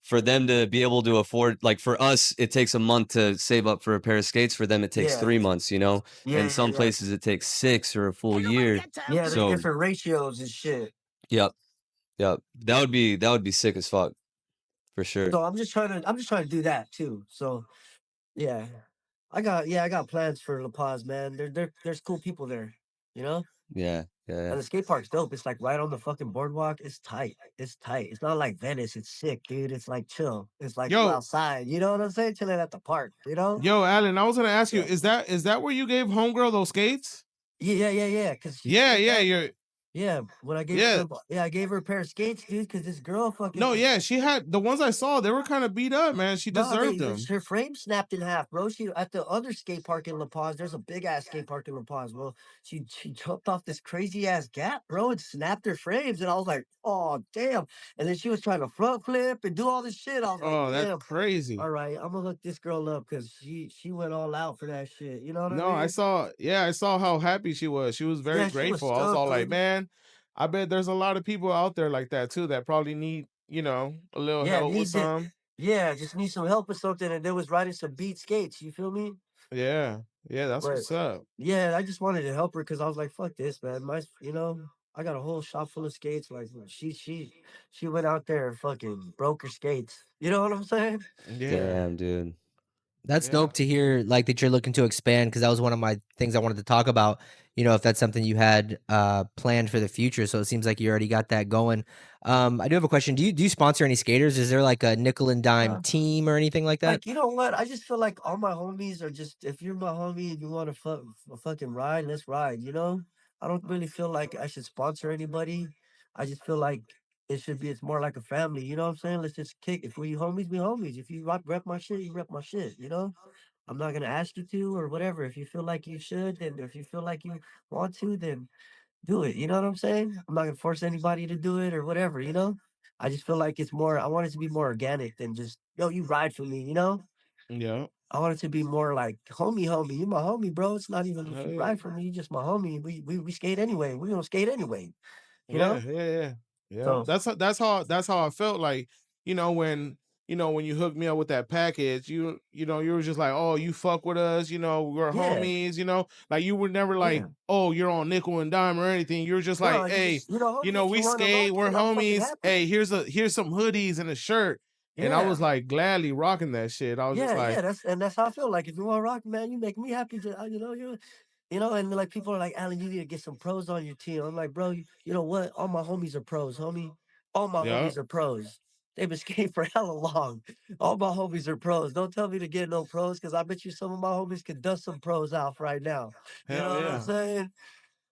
for them to be able to afford, like for us, it takes a month to save up for a pair of skates. For them, it takes Yeah. 3 months, you know, Yeah, and yeah, some yeah. places it takes 6 or a full year. Yeah, there's So, different ratios and shit. yep, yep, that would be sick as fuck for sure. So I'm just trying to do that too. So yeah. I got plans for La Paz, man. There's cool people there, you know? Yeah, yeah, And the skate park's dope. It's like right on the fucking boardwalk. It's tight. It's tight. It's not like Venice. It's sick, dude. It's like chill. It's like you Yo, outside. You know what I'm saying? Chilling at the park. You know? yo, Alan, I was gonna ask you, Yeah. is that where you gave homegirl those skates? Yeah. Cause she Yeah, said yeah, that. you're Yeah. When I gave yeah. yeah, I gave her a pair of skates, dude. Cause this girl No, fucking yeah, she had the ones I saw, they were kind of beat up, man. She no, deserved them. her frame snapped in half, bro. She at the other skate park in La Paz. There's a big ass skate park in La Paz. Well, she jumped off this crazy ass gap, bro, and snapped her frames. And I was like, oh damn. And then she was trying to front flip and do all this shit. I was like, Oh, that's damn. crazy. All right, I'm gonna look this girl up because she went all out for that shit. You know what I No, mean? I saw how happy she was. She was very Yeah, she was grateful. I was all stoked, like, dude. man, I bet there's a lot of people out there like that too that probably need, you know, a little Yeah, help with needs it. some. Yeah, just need some help or something. And there was riding some beat skates. You feel me? Yeah. Yeah, that's But what's up. yeah, I just wanted to help her because I was like, "Fuck this, man." I got a whole shop full of skates. Like she went out there and fucking broke her skates. You know what I'm saying? Yeah. damn, dude. That's Yeah. dope to hear, like, that you're looking to expand, because that was one of my things I wanted to talk about, if that's something you had, planned for the future, so it seems like you already got that going. I do have a question. Do you sponsor any skaters? Is there, like, a nickel and dime Uh, team or anything like that? Like, you know what? I just feel like all my homies are just if you're my homie and you want to fucking ride, let's ride, you know? I don't really feel like I should sponsor anybody. I just feel like it's more like a family, you know what I'm saying? Let's just kick. If we homies, we homies. If you rep my shit, you rep my shit, you know? I'm not gonna ask you to or whatever. If you feel like you should, then if you feel like you want to, then do it. You know what I'm saying? I'm not gonna force anybody to do it or whatever, you know? I just feel like I want it to be more organic than just, yo, you ride for me, you know? Yeah. I want it to be more like homie. You my homie, bro. It's not even if Hell you yeah. ride for me, you just my homie. We skate anyway. We gonna skate anyway, you Yeah, know? yeah. Yeah. So That's how I felt like, when you hooked me up with that package, you were just like, "Oh, you fuck with us, we're yeah, homies," Like you were never like, yeah. "Oh, you're on nickel and dime" or anything. You're just like, No, you "Hey, just homie, if you we wanna skate, rock we're it, I'm fucking homies. happy. Hey, here's some hoodies and a shirt." And I was Yeah. like gladly rocking that shit. I was just like, Yeah. That's how I feel. Like if you want to rock, man, you make me happy to and like people are like, Alan, you need to get some pros on your team. I'm like, bro, you know what? All my homies are pros, homie. All my "Yeah, homies are pros. They've been skating for hella long. All my homies are pros. Don't tell me to get no pros because I bet you some of my homies could dust some pros out right now. You hell know what I'm yeah, saying?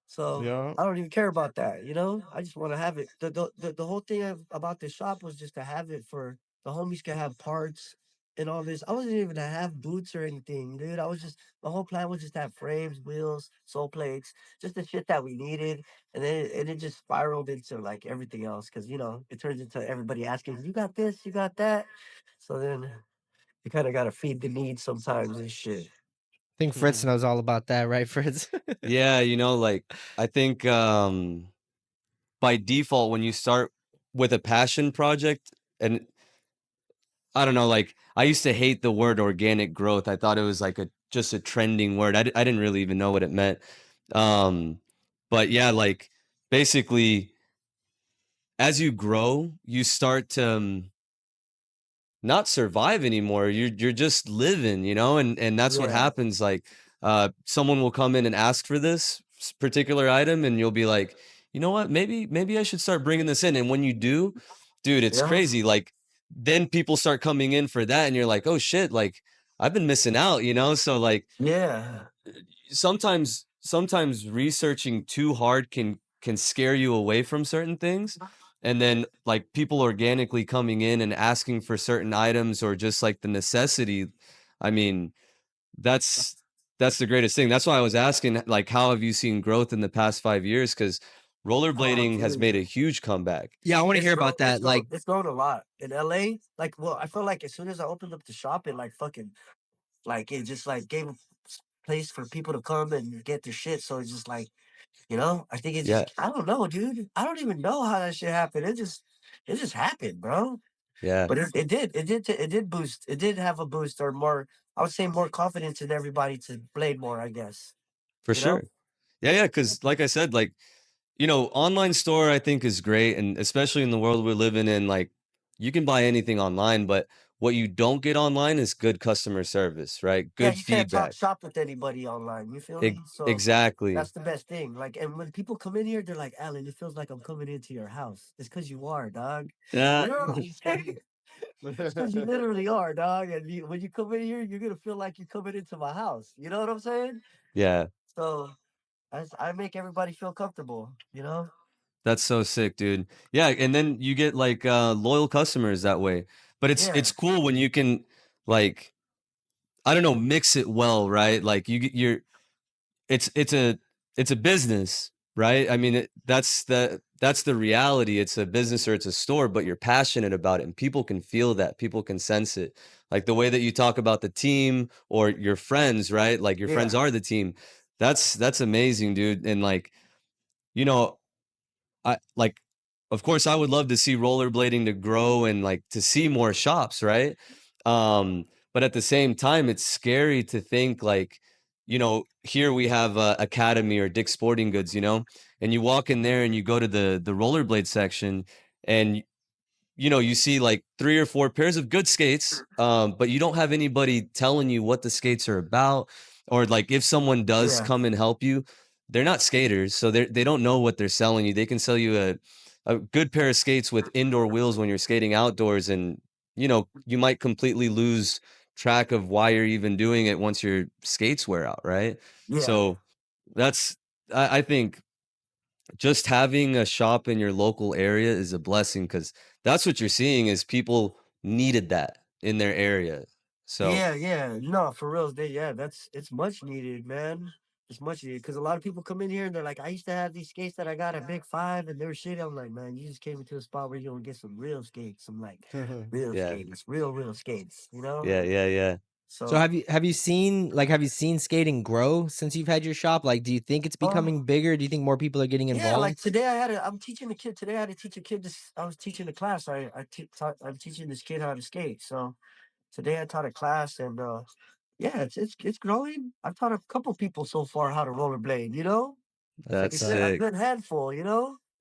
So yeah, I don't even care about that, you know. I just want to have it. The whole thing about this shop was just to have it for the homies can have parts and all this. I wasn't even to have boots or anything, dude. My whole plan was just to have frames, wheels, sole plates, just the shit that we needed, and then it just spiraled into like everything else because it turns into everybody asking, "You got this? You got that?" So then you kind of got to feed the needs sometimes and shit. I think Fritz knows all about that, right, Fritz? Yeah, like I think by default when you start with a passion project, and I don't know, like I used to hate the word organic growth. I thought it was like just a trending word. I didn't really even know what it meant. Um but yeah, like basically as you grow, you start to not survive anymore. You're just living, and that's what Yeah, happens. Like someone will come in and ask for this particular item, and you'll be like, you know what, maybe I should start bringing this in. And when you do, dude, it's yeah, crazy. Like then people start coming in for that, and you're like, oh shit, like I've been missing out, so like yeah, sometimes researching too hard can scare you away from certain things, and then like people organically coming in and asking for certain items or just like the necessity. I mean, that's that's the greatest thing. That's why I was asking, like, how have you seen growth in the past 5 years? Because rollerblading has dude. made a huge comeback. Yeah, I want to hear about that. Like, It's grown a lot in LA. Like, well, I feel like as soon as I opened up the shop, it like fucking like it just like gave a place for people to come and get their shit. So it's just like, I think it Yeah, just I don't know, dude. I don't even know how that shit happened. It just happened, bro. yeah, But it did boost. It did have a boost or more. I would say more confidence in everybody to blade more. I guess. for You know. sure. Yeah, because like I said, like, online store I think is great, and especially in the world we're living in, like, you can buy anything online, but what you don't get online is good customer service, right? Yeah, Good you can't talk feedback. shop with anybody online. You feel me? So Exactly. that's the best thing. Like, and when people come in here, they're like, "Alan, it feels like I'm coming into your house." It's because you are, dog. Yeah. You know what I'm saying? It's because you literally are, dog. And when you come in here, you're gonna feel like you're coming into my house. You know what I'm saying? Yeah. So I make everybody feel comfortable. You know? That's so sick, dude. Yeah, and then you get like loyal customers that way. But it's Yeah, cool when you can, like, I don't know, mix it well, right? Like it's a it's a business, right? I mean, that's the reality. It's a business or it's a store, but you're passionate about it and people can feel that. People can sense it. Like the way that you talk about the team or your friends, right? Like your friends yeah, are the team. That's amazing, dude. And like, you know, I like, of course, I would love to see rollerblading to grow and like to see more shops, right? But at the same time, it's scary to think like, here we have Academy or Dick's Sporting Goods, and you walk in there and you go to the rollerblade section, and you see like 3 or 4 pairs of good skates, but you don't have anybody telling you what the skates are about, or like if someone does yeah, come and help you, they're not skaters, so they don't know what they're selling you. They can sell you a good pair of skates with indoor wheels when you're skating outdoors, and you might completely lose track of why you're even doing it once your skates wear out, right? yeah, So that's I think just having a shop in your local area is a blessing because that's what you're seeing is people needed that in their area. So yeah, yeah. No, for real, it's much needed, man. It's much needed because a lot of people come in here and they're like, I used to have these skates that I got at Big Five, and they were shitty. I'm like, man, you just came into a spot where you're gonna get some real skates, some like real yeah, skates, real skates, you know? yeah, yeah, yeah. so So, have you seen skating grow since you've had your shop? Like, do you think it's um, becoming bigger? Do you think more people are getting yeah, like involved? today I'm teaching a kid. Today I had to teach a kid this. I was teaching a class. I'm teaching this kid how to skate. So today I taught a class, and yeah, it's growing. I've taught a couple people so far how to rollerblade. Like That's I said, a sick. good handful.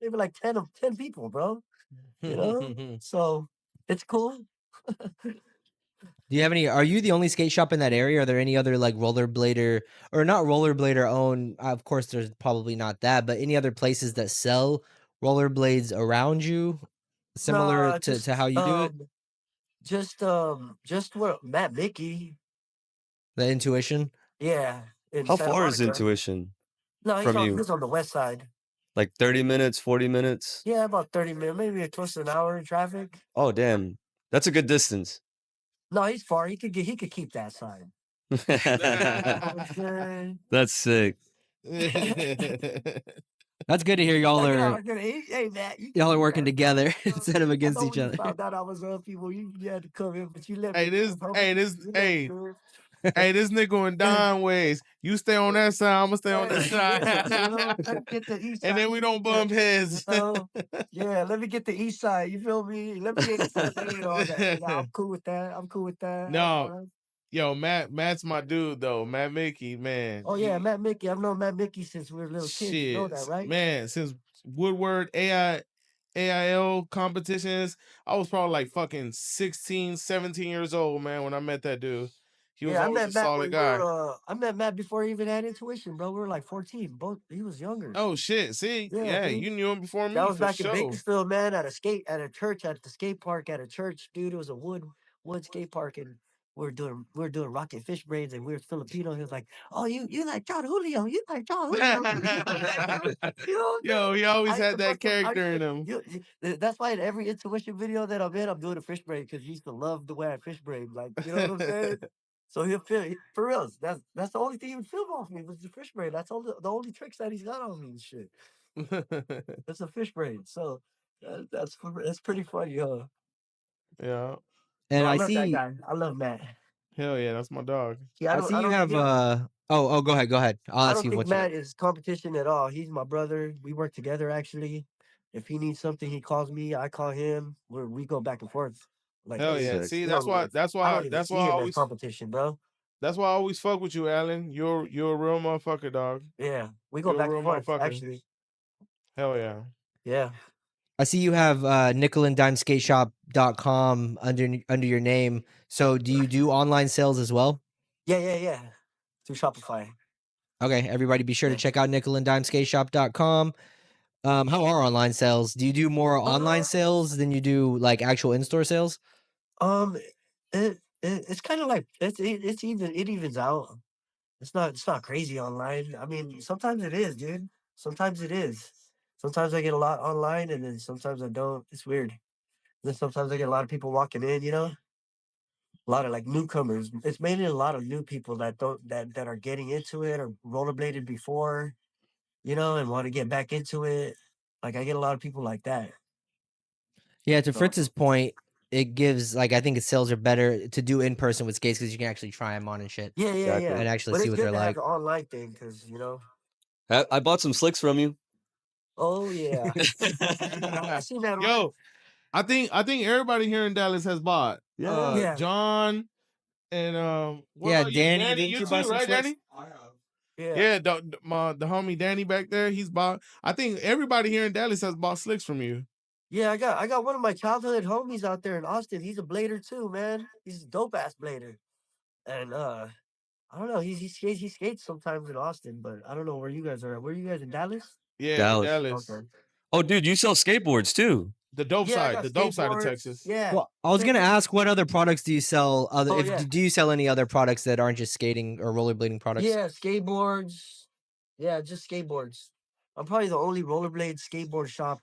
Maybe like 10 people, bro. So it's cool. Do you have any? Are you the only skate shop in that area? Are there any other like rollerblader or not rollerblader own? Of course, there's probably not that, but any other places that sell rollerblades around you, similar Nah, to how you do it? just where Matt Mickey, The intuition. yeah, in How Santa far is Monica. Intuition No, from you? he's on the west side. Like 30 minutes, 40 minutes? Yeah, about 30 minutes, maybe close to an hour in traffic. Oh, damn. That's a good distance. No, he's far. He could keep that side. You know what I'm saying? That's sick. That's good to hear. Y'all Like, are hey Matt, you can y'all are keep working that together side. instead of I against know each when you other. found out I was people, you had to come in, but you let hey, me this, live, homie. hey, this, You let me hey, live. hey, this nickel and dime ways. You stay on that side, I'm gonna stay on this Hey, side. let me get the east And side. then we don't bump heads. Yeah, let me get the east side. You feel me? Let me explain all that. Yeah, I'm cool with that. I'm cool with that. I'm No, fine. yo, Matt's my dude though. Matt Mickey, man. Oh yeah, Matt Mickey. I've known Matt Mickey since we were little kids. You know Shit, that, right? man. Since Woodward AIL competitions, I was probably like fucking 16, 17 years old, man, when I met that dude. He was Yeah, I always met a Matt solid when we were. guy. I met Matt before he even had intuition, bro. We were like 14. Both. He was younger. Oh shit. See, Yeah, yeah, dude. you knew him before That me was for back in sure. Bakersfield, man. At a church, at the skate park, at a church, dude. It was a wood skate park, and we were doing rocket fish braids, and we were Filipino. He was like, "Oh, you like John Julio? You like John Julio?" You know what I'm Yo, saying? he always I used had to that fucking, I used character to, in him. that's why in every intuition video that I'm in, I'm doing a fish braid because he used to love the way I fish braid. Like, you know what I'm saying? So for real. That's the only thing he would film off me was the fish braid. That's all the only tricks that he's got on me and shit. It's a fish braid. So that's pretty funny, huh? Yeah. And Bro, I I love that see guy. I love Matt. Hell yeah, that's my dog. See, I see I you don't have think go ahead, go ahead. I'll I ask don't you think what you Matt is competition at all. He's my brother. We work together actually. If he needs something, he calls me. I call him. We go back and forth like Hell That's yeah. sick. See, we don't even. I don't even that's why see him as competition, bro. I always fuck with you, Alan. You're a real motherfucker, dog. Yeah, we go You're a back real and forth motherfucker. actually. Hell yeah. Yeah. I see you have nickelandimeskateshop.com under your name. So do you do online sales as well? Yeah. Through Shopify. Okay, everybody be sure to Yeah. check out nickelandimeskateshop.com. How are online sales? Do you do more online sales than you do like actual in-store sales? Um, it's kind of like it evens out. It's not crazy online. I mean, sometimes it is, dude. Sometimes it is. Sometimes I get a lot online, and then sometimes I don't. It's weird. Then sometimes I get a lot of people walking in. A lot of like newcomers. It's mainly a lot of new people that don't that are getting into it or rollerbladed before, and want to get back into it. Like I get a lot of people like that. Yeah, to So Fritz's point, it gives like I think sales are better to do in person with skates because you can actually try them on and shit yeah. Exactly. and actually But see it's what they're good to have like. the online thing because I bought some slicks from you. oh yeah, I seen that on. Yo, I think everybody here in Dallas has bought. Yeah. Yeah, John and what Yeah, about you, Danny, Danny? didn't You you buy too, some right, slicks? Danny? yeah. Yeah, the homie Danny back there, he's bought. I think everybody here in Dallas has bought slicks from you. Yeah, I got one of my childhood homies out there in Austin. He's a blader too, man. He's a dope ass blader. And I don't know, he skates sometimes in Austin, but I don't know where you guys are at. Where are you guys in Dallas? Yeah, in Dallas. Dallas. Okay. Oh, dude, you sell skateboards too. Yeah, I got The dope side of skateboards. Texas. Yeah. Well, I was gonna ask what other products do you sell? Other Oh if yeah. do you sell any other products that aren't just skating or rollerblading products? Yeah, skateboards. Yeah, just skateboards. I'm probably the only rollerblade skateboard shop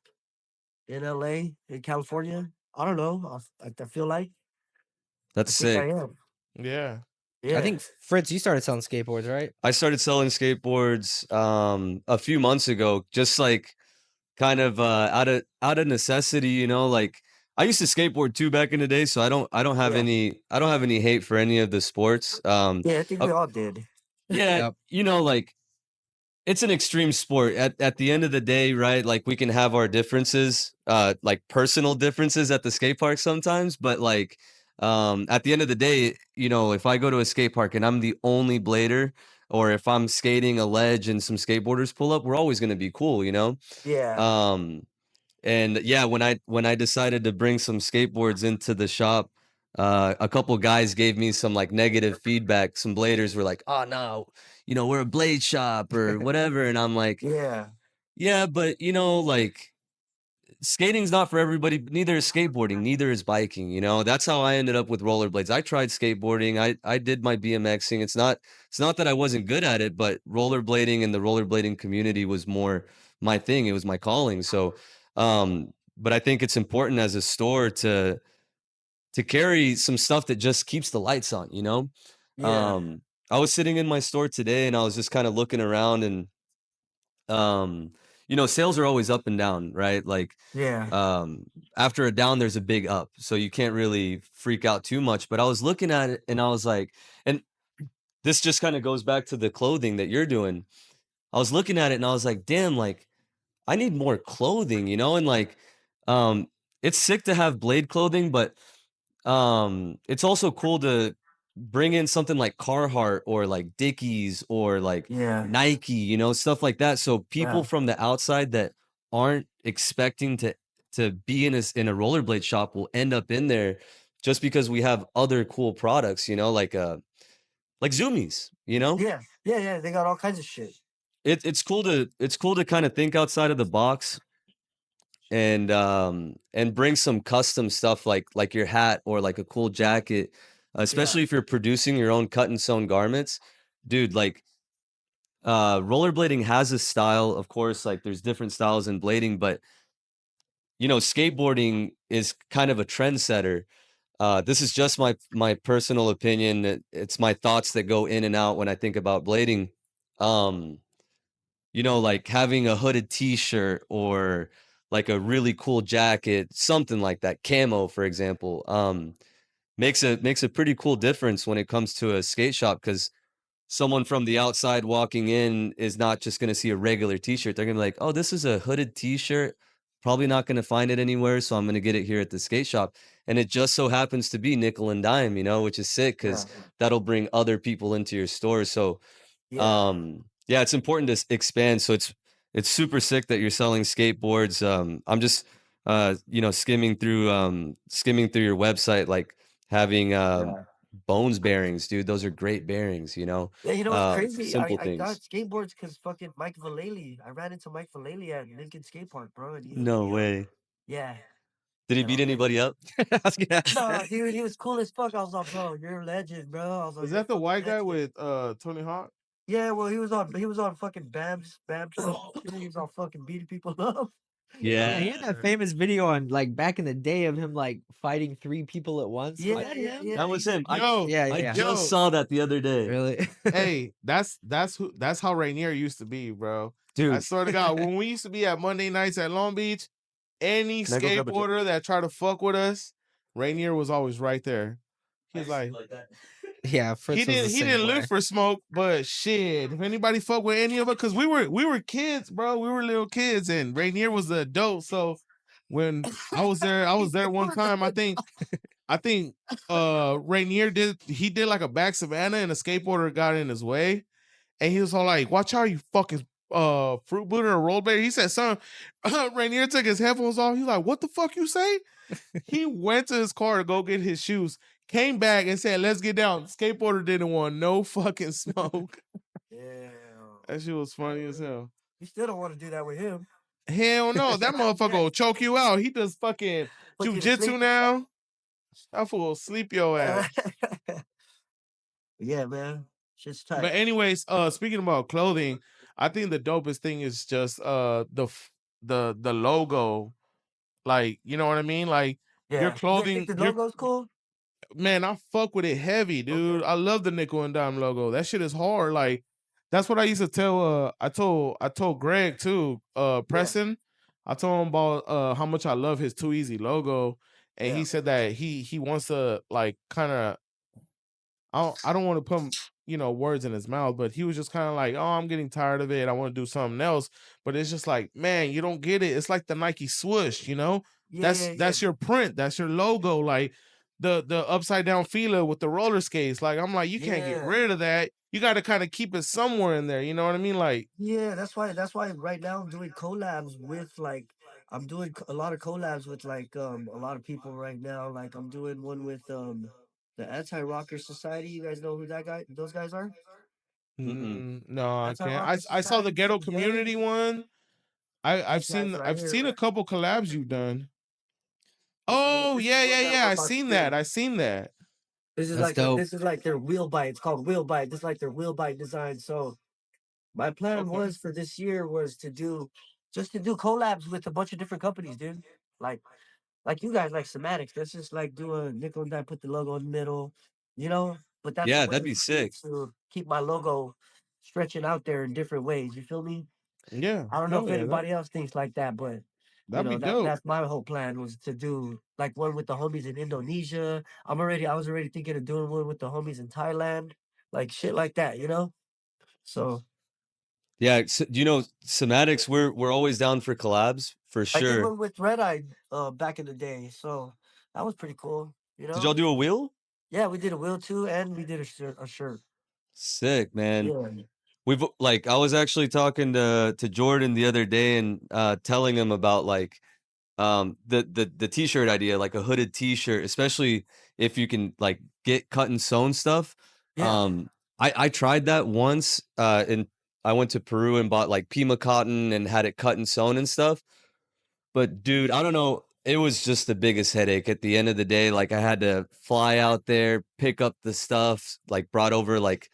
in LA, in California. I don't know. I feel like I That's think I sick. am. Yeah. I Yeah. think Fritz, you started selling skateboards, right? I started selling skateboards a few months ago, just like kind of out of necessity, like I used to skateboard too back in the day, so Yeah. I don't have any hate for any of the sports. Yeah, I think Uh, we all did. yeah, Yep. like it's an extreme sport. At the end of the day, right? Like we can have our differences, like personal differences at the skate park sometimes, but like at the end of the day, if I go to a skate park and I'm the only blader, or if I'm skating a ledge and some skateboarders pull up, we're always going to be cool. Yeah. Um, and yeah, when I decided to bring some skateboards into the shop, a couple guys gave me some like negative feedback. Some bladers were like, "Oh no, we're a blade shop or whatever," and I'm like, Yeah. "Yeah, but like." Skating's not for everybody, but neither is skateboarding, neither is biking, That's how I ended up with rollerblades. I tried skateboarding, I did my BMXing. It's not that I wasn't good at it, but rollerblading and the rollerblading community was more my thing. It was my calling. So but I think it's important as a store to carry some stuff that just keeps the lights on. Yeah. Um I was sitting in my store today and I was just kind of looking around and um sales are always up and down, right? Like Yeah. um after a down there's a big up, so you can't really freak out too much. But I was looking at it and I was like, and this just kind of goes back to the clothing that you're doing. I was looking at it and I was like, damn, like I need more clothing, and like um it's sick to have blade clothing, but it's also cool to bring in something like Carhartt or like Dickies or like Yeah. Nike, stuff like that. So people Yeah. from the outside that aren't expecting to be in a rollerblade shop will end up in there just because we have other cool products, like Zoomies. Yeah. They got all kinds of shit. It's cool to kind of think outside of the box and bring some custom stuff like your hat or like a cool jacket, Yeah. especially if you're producing your own cut and sewn garments, dude. Like rollerblading has a style, of course, like there's different styles in blading, but skateboarding is kind of a trendsetter. This is just my personal opinion. It's my thoughts that go in and out when I think about blading. um you know, like having a hooded t-shirt or like a really cool jacket, something like that, camo, for example, makes a pretty cool difference when it comes to a skate shop because someone from the outside walking in is not just gonna see a regular t-shirt. They're gonna be like, "Oh, this is a hooded t-shirt. Probably not gonna find it anywhere, so I'm gonna get it here at the skate shop." And it just so happens to be nickel and dime, you know, which is sick because Yeah. that'll bring other people into your store. So, Yeah. yeah, it's important to expand. So it's super sick that you're selling skateboards. I'm just you know, skimming through your website, like having Yeah. bones bearings, dude. Those are great bearings, you know. Yeah, you know what's crazy? Simple I got things. skateboards because fucking Mike Vallely. I ran into Mike Vallely at Lincoln Skate Park, bro, and No way. yeah. Did he And I beat was like, anybody up? I was gonna ask no, that. dude, he was cool as fuck. I was like, bro, you're a legend, bro. I was like, Is you're a that the fucking white guy legend. with Tony Hawk? Yeah, well, he was on fucking Bam show. He was all fucking beating people up. Yeah, he Yeah. had that famous video on like back in the day of him like fighting 3 people at once. Was Yeah, that yeah, him? yeah. That was him. Yo, Yeah, yeah, I yeah. just yo, saw that the other day. Really? hey, that's how Rainier used to be, bro. I Dude, swear to God, when we used to be at Monday nights at Long Beach, any can I go grab a drink? skateboarder that tried to fuck with us, Rainier was always right there. He's like, that. Yeah, Fritz was the he same didn't way. live for smoke, but shit, if anybody fuck with any of it, because we were kids, bro. We were little kids, and Rainier was the adult. So when I was there one time. I think Rainier did like a back Savannah and a skateboarder got in his way. And he was all like, "Watch out, you fucking fruit Buddha or roll bear." He said, "Son," Rainier took his headphones off. He's like, "What the fuck you say?" He went to his car to go get his shoes, came back and said, "Let's get down." Skateboarder didn't want no fucking smoke. Yeah. That shit was funny as hell. You still don't want to do that with him. Hell no, that motherfucker will choke you out. He does fucking Put you to jujitsu sleep. now. That fool will sleep your ass. Yeah, man. Shit's tight. But anyways, speaking about clothing, I think the dopest thing is just the logo. Like, you know what I mean? Like your Yeah. You guys think clothing, the your logo's cool? man, I fuck with it heavy, dude. Okay. I love the nickel and dime logo. That shit is hard. Like, that's what I used to tell I told Greg too, Yeah. Preston. I told him about how much I love his Too Easy logo. And Yeah. he said that he wants to like kind of I don't want to put you know words in his mouth, but he was just kind of like, oh, I'm getting tired of it. I want to do something else. But it's just like, man, you don't get it. It's like the Nike swoosh, you know? Yeah, yeah, yeah. That's your print. That's your logo. Like the upside down feeler with the roller skates. Like I'm like, you can't get Yeah. rid of that. You got to kind of keep it somewhere in there. You know what I mean? Like, Yeah, that's why right now I'm doing collabs with like I'm doing a lot of collabs with like a lot of people right now. Like I'm doing one with the Anti Rocker Society. You guys know who those guys are? Mm-mm. no, I Anti can't. Rocker I saw the Society ghetto from the Ghetto. community one. These guys right I've here, seen a right? couple collabs you've done. So Oh this yeah, is what yeah, that yeah. I I'm about to seen do. that. I seen that. That's dope. This is like their wheel bite. It's called wheel bite. This is like their wheel bite design. So my plan Okay. was for this year was to do collabs with a bunch of different companies, dude. Like you guys like Somatics. Let's just like do a nickel and dime, put the logo in the middle, you know. But that's a Yeah, way that'd be sick. to keep my logo stretching out there in different ways. You feel me? Yeah. I don't know No, if yeah, anybody else thinks like that, but you that'd be know dope. that's my whole plan was to do like one with the homies in Indonesia. I was already thinking of doing one with the homies in Thailand, like shit like that, you know. So Yeah, do you know Somatics? We're always down for collabs for I did sure. one with Red Eye back in the day, so that was pretty cool, you Did y'all know. do a wheel? Yeah, we did a wheel too, and we did a shirt. Sick, man. Yeah, We've like I was actually talking to Jordan the other day and telling him about like the t-shirt idea, like a hooded t-shirt, especially if you can like get cut and sewn stuff. yeah, I tried that once and I went to Peru and bought like Pima cotton and had it cut and sewn and stuff. But dude, I don't know, it was just the biggest headache at the end of the day. Like I had to fly out there, pick up the stuff, like brought over like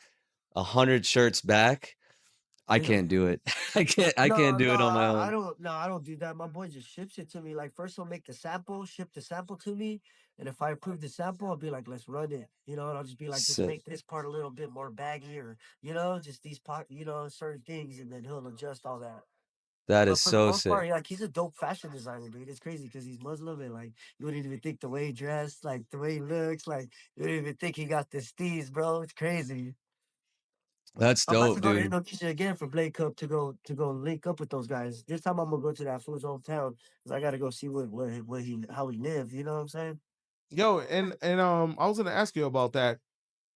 100 shirts back. I can't do it. I can't do it on my I own. don't. No, I don't do that. My boy just ships it to me. Like first, he'll make the sample, ship the sample to me, and if I approve the sample, I'll be like, let's run it. You know, and I'll just be like, just Sick. make this part a little bit more baggy, or just these certain things, and then he'll adjust all that. That But is for the so most sick. part, like he's a dope fashion designer, dude. It's crazy because he's Muslim and like you wouldn't even think the way he dressed, like the way he looks, like you wouldn't even think he got the steez, bro. It's crazy. That's I'm about dope, to go to dude. Indonesia again for Blade Cup to go link up with those guys. This time I'm gonna go to that fool's hometown because I gotta go see what he how he lived. You know what I'm saying? Yo, and I was gonna ask you about that.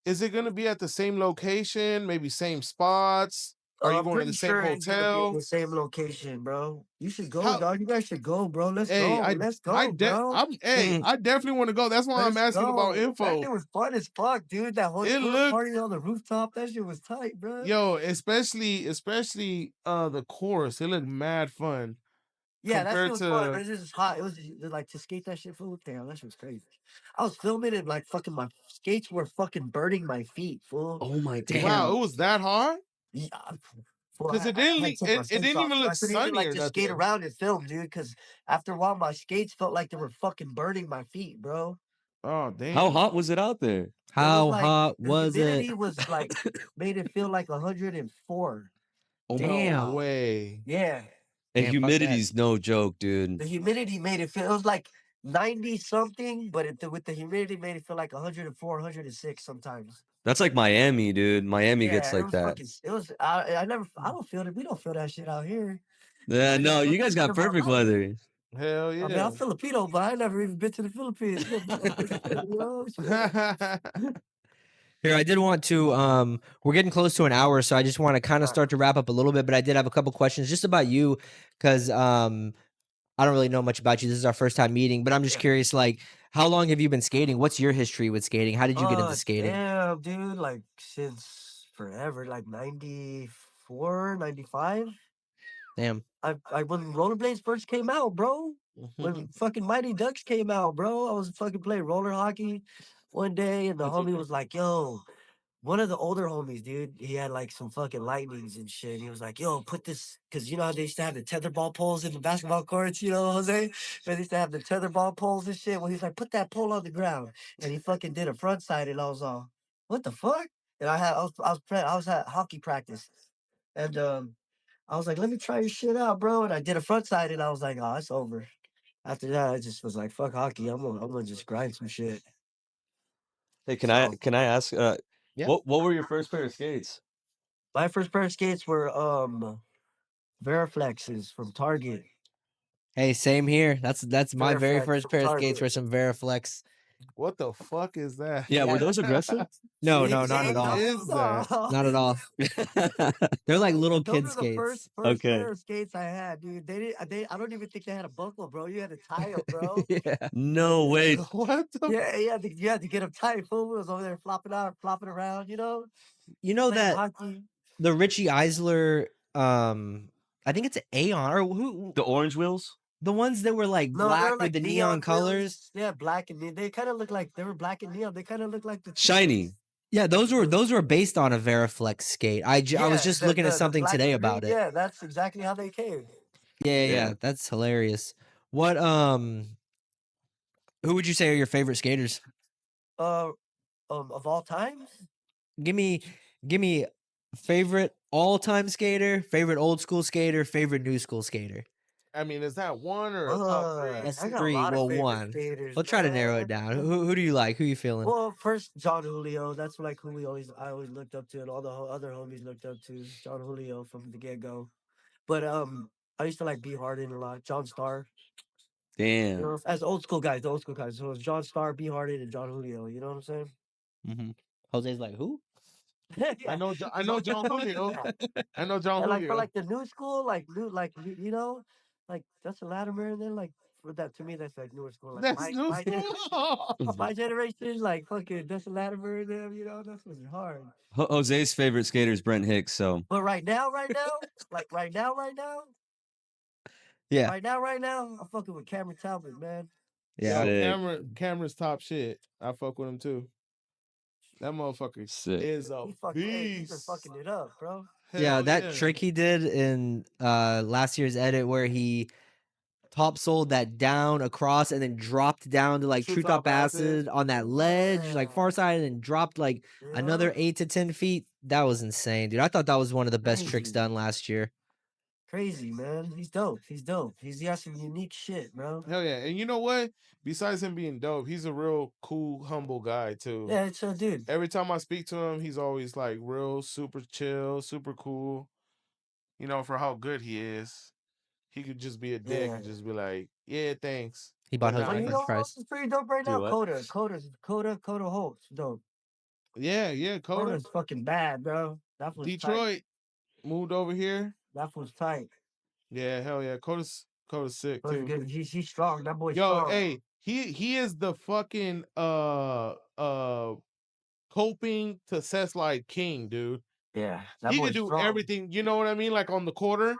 Is it gonna be at the same location, maybe same spots? Are you I'm going to pretty the same sure it's gonna be in hotel? the same location, bro. You should go, How? dog. You guys should go, bro. Let's Hey, go. Let's go, bro. I definitely want to go. That's why I'm Let's asking about go. That info. shit was fun as fuck, dude. That whole It twerk looked, party on the rooftop, that shit was tight, bro. yo, especially the course. It looked mad fun Yeah, that shit compared was fun, but to. it was just hot. It was like to skate that shit, fool. Damn, that shit was crazy. I was filming it like fucking my skates were fucking burning my feet, fool. Oh my Wow, damn. it was that hard Yeah, fool, because it I didn't had to take my it skates didn't off, even so look I couldn't even sunny like or just skate nothing. around and film, dude. Because after a while, my skates felt like they were fucking burning my feet, bro. Oh How damn! hot was it out there? It was How like hot the was it? humidity was like made it feel like 104. Oh my No Damn. god. way. Yeah, And Damn, fuck that. humidity's no joke, dude. the humidity made it feel. It was like 90 something, but with the humidity made it feel like 104, 106 sometimes. That's like Miami, dude. Miami gets Yeah, it like was that. fucking. It was. I don't feel it. We don't feel that shit out here. Yeah, I no, never you been guys to got the perfect mountains. weather. Hell I mean, I'm yeah. Filipino, but I never even been to the Philippines. You know, shit. Here, I did want to we're getting close to an hour, so I just want to kind of start to wrap up a little bit, but I did have a couple questions just about you cuz I don't really know much about you. This is our first time meeting, but I'm just Yeah. curious like how long have you been skating? What's your history with skating? How did you get into skating? Damn, dude. Like since forever, like 94, 95. Damn. I when rollerblades first came out, bro. When fucking Mighty Ducks came out, bro. I was fucking playing roller hockey one day, and the homie was like, "Yo." One of the older homies, dude, he had like some fucking lightnings and shit. He was like, yo, put this, because you know how they used to have the tetherball poles in the basketball courts, you know, Jose? They used to have the tetherball poles and shit. Well, he's like, put that pole on the ground. And he fucking did a front side, and I was all, what the fuck? And I was at hockey practice. And I was like, let me try your shit out, bro. And I did a front side, and I was like, oh, it's over. After that, I just was like, fuck hockey. I'm gonna just grind some shit. Hey, So can I ask Yeah. what were your first pair of skates? my first pair of skates were Veriflexes from Target. Hey, same here. That's my very Veriflex first from pair of skates Target. were some Veriflex. What the fuck is that? Yeah, were Yeah. those aggressive? No, See, no, not see, at What all. is that? no. Not at all. They're like little Those kid are the skates. first Okay. pair of skates I had, dude. I don't even think they had a buckle, bro. You had to tie them, bro. Yeah. No way. What the? Yeah, you had to get them tight. Fool was over there flopping around, You know playing that hockey. the Richie Eisler I think it's Aeon or who The orange wheels? the ones that were like No, they were black with like the neon neon colors. wheels. Yeah, black and they kind of look like they were black and neon. They kind of look like the Shiny. Yeah, those were based on a Veriflex skate. I was Yeah, just looking at the something black today and green. about it. Yeah, that's exactly how they came. Yeah, Yeah. yeah, that's hilarious. What who would you say are your favorite skaters? Uh, of all times. Give me give me favorite all-time skater, favorite old school skater, favorite new school skater. I mean, is that one or a top three? That's I got a three. lot of Well, favorite one. skaters, We'll try to narrow it man. down. Who do you like? Who you feeling? Well, first John Julio. That's like who I always looked up to, and all the other homies looked up to John Julio from the get go. But I used to like B Harden a lot. John Starr. You Damn. know, as old school guys, the old school guys. So it was John Starr, B Harden, and John Julio. You know what I'm saying? Mm-hmm. Jose's like who? I Yeah. know. I know John Julio. Yeah. I know John And like for Julio. like the new school, like new, like like Justin Latimer, and then like for that to me, that's like newer school. Like That's new school. my generation, like fucking Justin Latimer and them, that's what's hard. Jose's favorite skater is Brent Hicks, so But like Yeah. right now, I'm fucking with Cameron Talbot, man. Yeah. Yo, sick. Cameron's top shit. I fuck with him too. That motherfucker Sick. is a He's been beast. fucking it up, bro. Yeah, Hell that yeah. trick he did in last year's edit where he top sold that down across and then dropped down to like True true top top acid. acid on that ledge, like far Yeah. side, and then dropped like another Yeah. 8 to 10 feet. That was insane, dude. I thought that was one of the best tricks Crazy. done last year. Crazy, man. He's dope. He's dope. He's got some unique shit, bro. Hell yeah. And you know what? Besides him being dope, he's a real cool, humble guy too. Yeah, it's a dude. Every time I speak to him, he's always like real super chill, super cool. You know, for how good he is. He could just be a dick Yeah. and just be like, yeah, thanks. He But bought nah, Jose Well, you French know who else fries. is pretty dope right Do now? what? Coda Holt's dope. yeah, Coda. Coda's fucking bad, bro. That was tight. Detroit moved over here. That was tight. Yeah, hell yeah. Coda's sick Coda's too. good. He's strong. That boy's Yo, strong. hey, he is the fucking coping to Seth's like king, dude. Yeah, that He boy's could do strong. everything, you know what I mean? Like on the quarter,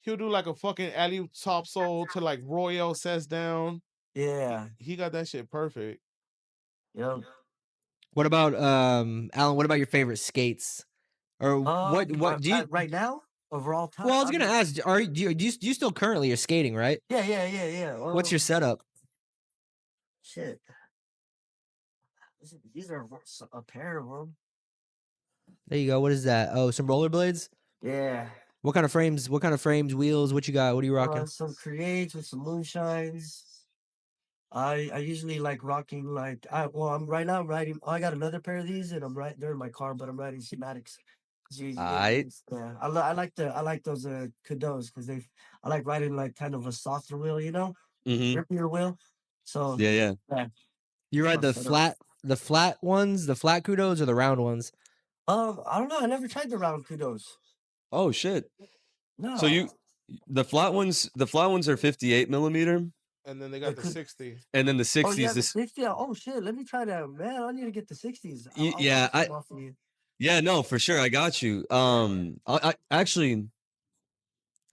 he'll do like a fucking alley top soul to like Royale sets down. Yeah. He got that shit perfect. Yep. What about Alan? What about your favorite skates? Or what do you? Right now? Overall time? Well, I was gonna ask. Do you still currently are skating, right? Yeah. What's your setup? shit? These are a pair of them. There you go. What is that? Oh, some rollerblades. Yeah. What kind of frames? What kind of frames? Wheels? What you got? What are you rocking? Some creates with some moonshines. I usually like rocking like I'm right now riding. I got another pair of these and they're in my car, but I'm riding schematics. Aight. Yeah, I like those Kudos because I like riding like kind of a softer wheel, you know, Mm-hmm. grippier wheel. So Yeah. You ride my the setup. flat ones, the flat kudos, or the round ones? I don't know. I never tried the round Kudos. Oh shit. No. So the flat ones are 58 millimeter, And then they got the 60. and then the Oh, yeah, 60s. the This 60. Oh shit, let me try that, man. I need to get the 60s. I'll yeah, buy some off of you. yeah, no, for sure, I got you. I actually,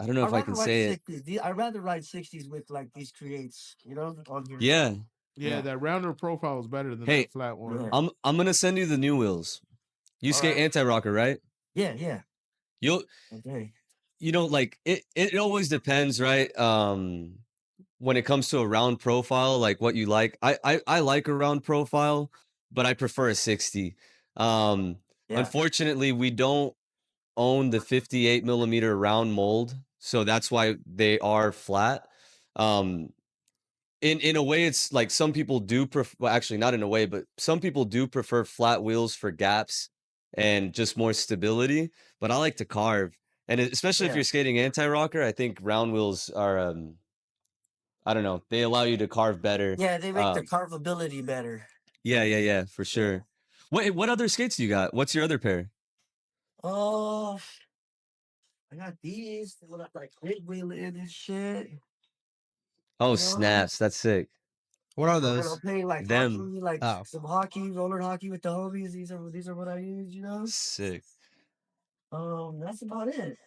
I don't know if I can say it. 60s. I'd rather ride 60s with like these creates, you know, on here. Yeah. Yeah, that rounder profile is better than Hey, that flat one. Yeah. I'm gonna send you the new wheels. You skate Alright. anti-rocker, right? Yeah. You'll Okay. like it always depends, right? When it comes to a round profile, like what you like. I like a round profile, but I prefer a 60. Yeah. Unfortunately, we don't own the 58 millimeter round mold, so that's why they are flat. In a way, it's like some people do prefer, well, actually not in a way, but some people do prefer flat wheels for gaps and just more stability. But I like to carve, and especially if Yeah. you're skating anti-rocker, I think round wheels are I don't know, they allow you to carve better. Yeah, they make the carvability better. Yeah, for sure. What other skates do you got? What's your other pair? Oh, I got these. They look like big wheeling and shit. Oh, You know? snaps, that's sick. What are And I'm those? playing like Them. hockey, like Oh. some hockey, roller hockey with the homies. These are what I use, you know. Sick. That's about it.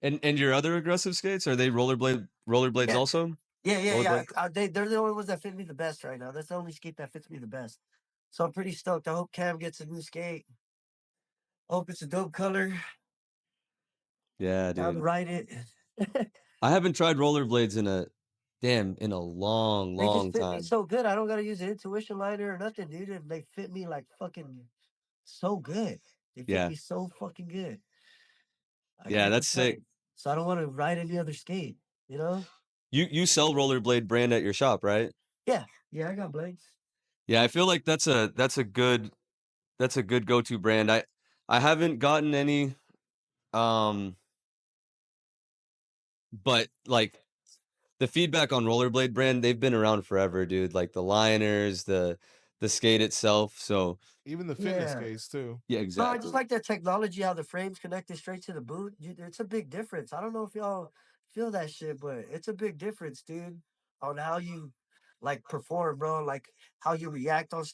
And your other aggressive skates, are they rollerblades Yeah. also? Yeah. Rollerblade? They're the only ones that fit me the best right now. That's the only skate that fits me the best. So I'm pretty stoked. I hope Cam gets a new skate. Hope it's a dope color. Yeah, I'll dude. ride it. I haven't tried rollerblades in a long, They just long fit me time. so good. I don't gotta use an intuition liner or nothing, dude. And they fit me like fucking so good. They fit Yeah. me so fucking good. I Yeah, can't that's sick. complain. So I don't want to ride any other skate, you know? You sell rollerblade brand at your shop, right? Yeah, I got blades. Yeah, I feel like that's a good go-to brand. I haven't gotten any but like the feedback on rollerblade brand, they've been around forever, dude. Like the liners, the skate itself. So Even the fitness Yeah. case too. yeah, No, I exactly. just like that technology, how the frame's connected straight to the boot. It's a big difference. I don't know if y'all feel that shit, but it's a big difference, dude, on how you like perform, bro. Like how you react on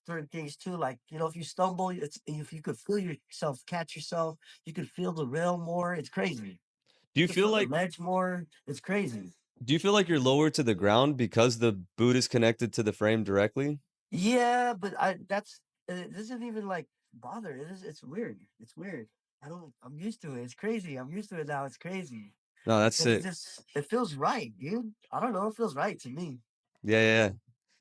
certain things too. Like if you stumble, if you could feel yourself, catch yourself, you could feel the rail more. It's crazy. Do you You feel feel the like ledge more. It's crazy. you're lower to the ground because the boot is connected to the frame directly? Yeah, but it doesn't even like bother. It's weird. It's weird. I'm used to it. It's crazy. I'm used to it now. It's crazy. No, that's It's it. just it feels right, dude. I don't know. It feels right to me. Yeah, yeah, yeah.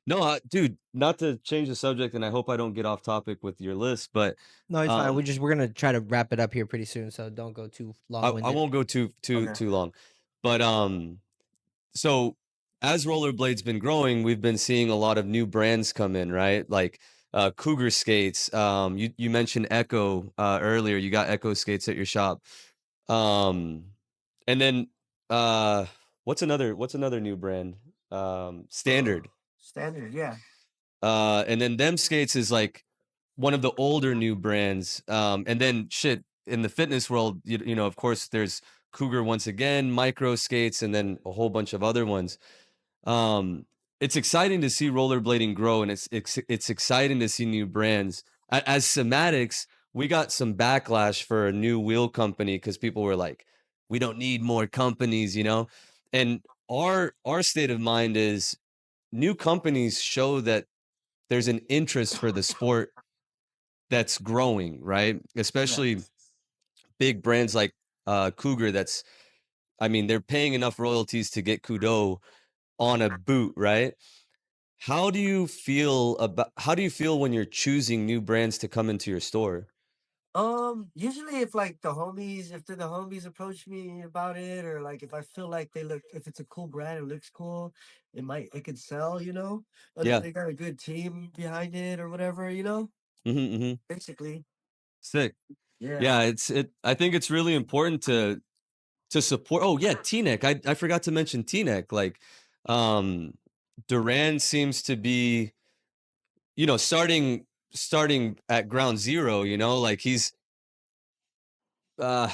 No, dude, not to change the subject, and I hope I don't get off topic with your list, but No, it's fine. um, We're gonna try to wrap it up here pretty soon, so don't go too long I winded. won't go Okay. too long, but so as rollerblades been growing, we've been seeing a lot of new brands come in, right? Like Cougar skates. You mentioned Echo earlier. You got Echo skates at your shop. Um, and then what's another new brand? Standard. Standard, yeah. And then them skates is like one of the older new brands. And then shit in the fitness world, you know, of course, there's Cougar once again, micro skates, and then a whole bunch of other ones. Um, it's exciting to see rollerblading grow, and it's exciting to see new brands. As Somatics, we got some backlash for a new wheel company because people were like, "We don't need more companies," you know. And our state of mind is new companies show that there's an interest for the sport that's growing, right? Yeah. Especially big brands like Cougar. I mean, they're paying enough royalties to get Kudo on a boot, right? How do you feel when you're choosing new brands to come into your store? Usually if like if the homies approach me about it, or like if I feel like if it's a cool brand, it looks cool, it could sell, and if Yeah. they got a good team behind it or whatever, Hmm. basically. Sick. Yeah. Yeah, I think it's really important to support. Oh yeah, T-neck. I forgot to mention T-neck. Like um Duran seems to be, you know, starting at ground zero, you know, like he's uh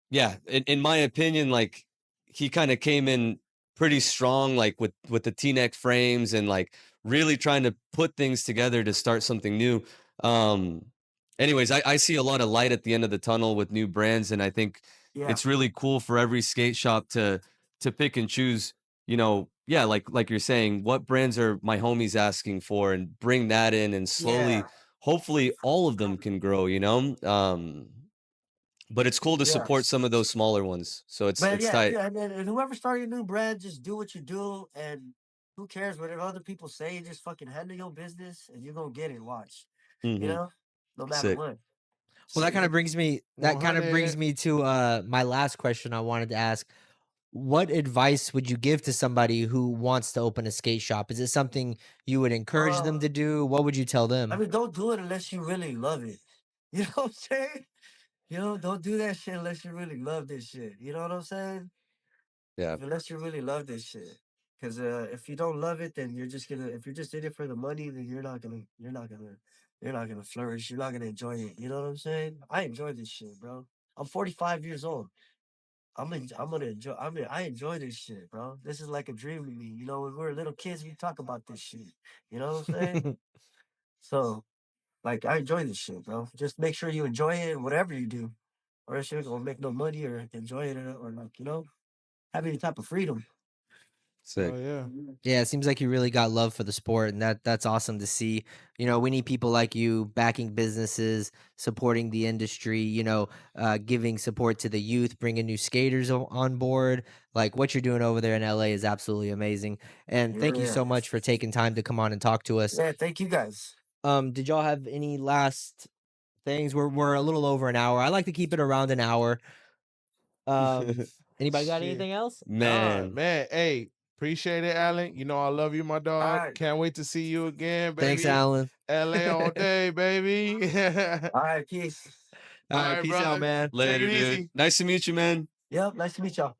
yeah, in my opinion, like he kind of came in pretty strong, like with the T-neck frames and like really trying to put things together to start something new. Um, anyways, I see a lot of light at the end of the tunnel with new brands, and I think Yeah. it's really cool for every skate shop to pick and choose. You know, yeah, like you're saying, what brands are my homies asking for, and bring that in, and Yeah. slowly, hopefully, all of them can grow. You know, but it's cool to Yeah. support some of those smaller ones. So But it's yeah, tight. yeah, and whoever started a new brand, just do what you do, and who cares whatever other people say? Just fucking handle your business, and you're gonna get it. Watch, you Mhm. know, no matter Sick. what. Well, See, that kind of 100. brings me to my last question I wanted to ask. What advice would you give to somebody who wants to open a skate shop? Is it something you would encourage them Uh, to do? What would you tell I them? mean, don't do it unless you really love it. You know what I'm saying? Don't do that shit unless you really love this shit. You know what I'm saying? Yeah. Unless you really love this shit. Because if you don't love it, then if you're just in it for the money, then you're not gonna flourish. You're not gonna enjoy it. You know what I'm saying? I enjoy this shit, bro. I'm 45 years old. I'm gonna enjoy. I enjoy this shit, bro. This is like a dream to me. When we were little kids, we talk about this shit. You know what I'm saying? So, like, I enjoy this shit, bro. Just make sure you enjoy it, whatever you do, or else you're gonna make no money or enjoy it, or like, have any type of freedom. Sick. Oh yeah. Yeah, it seems like you really got love for the sport, and that's awesome to see. You know, we need people like you backing businesses, supporting the industry. Giving support to the youth, bringing new skaters on board. Like what you're doing over there in LA is absolutely amazing. And thank you Yeah. so much for taking time to come on and talk to us. Yeah, thank you guys. Did y'all have any last things? We're a little over an hour. I like to keep it around an hour. Um, anybody got Shit. anything else? Nah, Man. man. Hey, appreciate it, Allen. You know I love you, my All dog. right. Can't wait to see you again, Thanks, baby. Alan. LA all day, baby. All right, peace. All All right, right, peace out, brother. man. Take Later, it dude. easy. Nice to meet you, man. Yep, nice to meet y'all.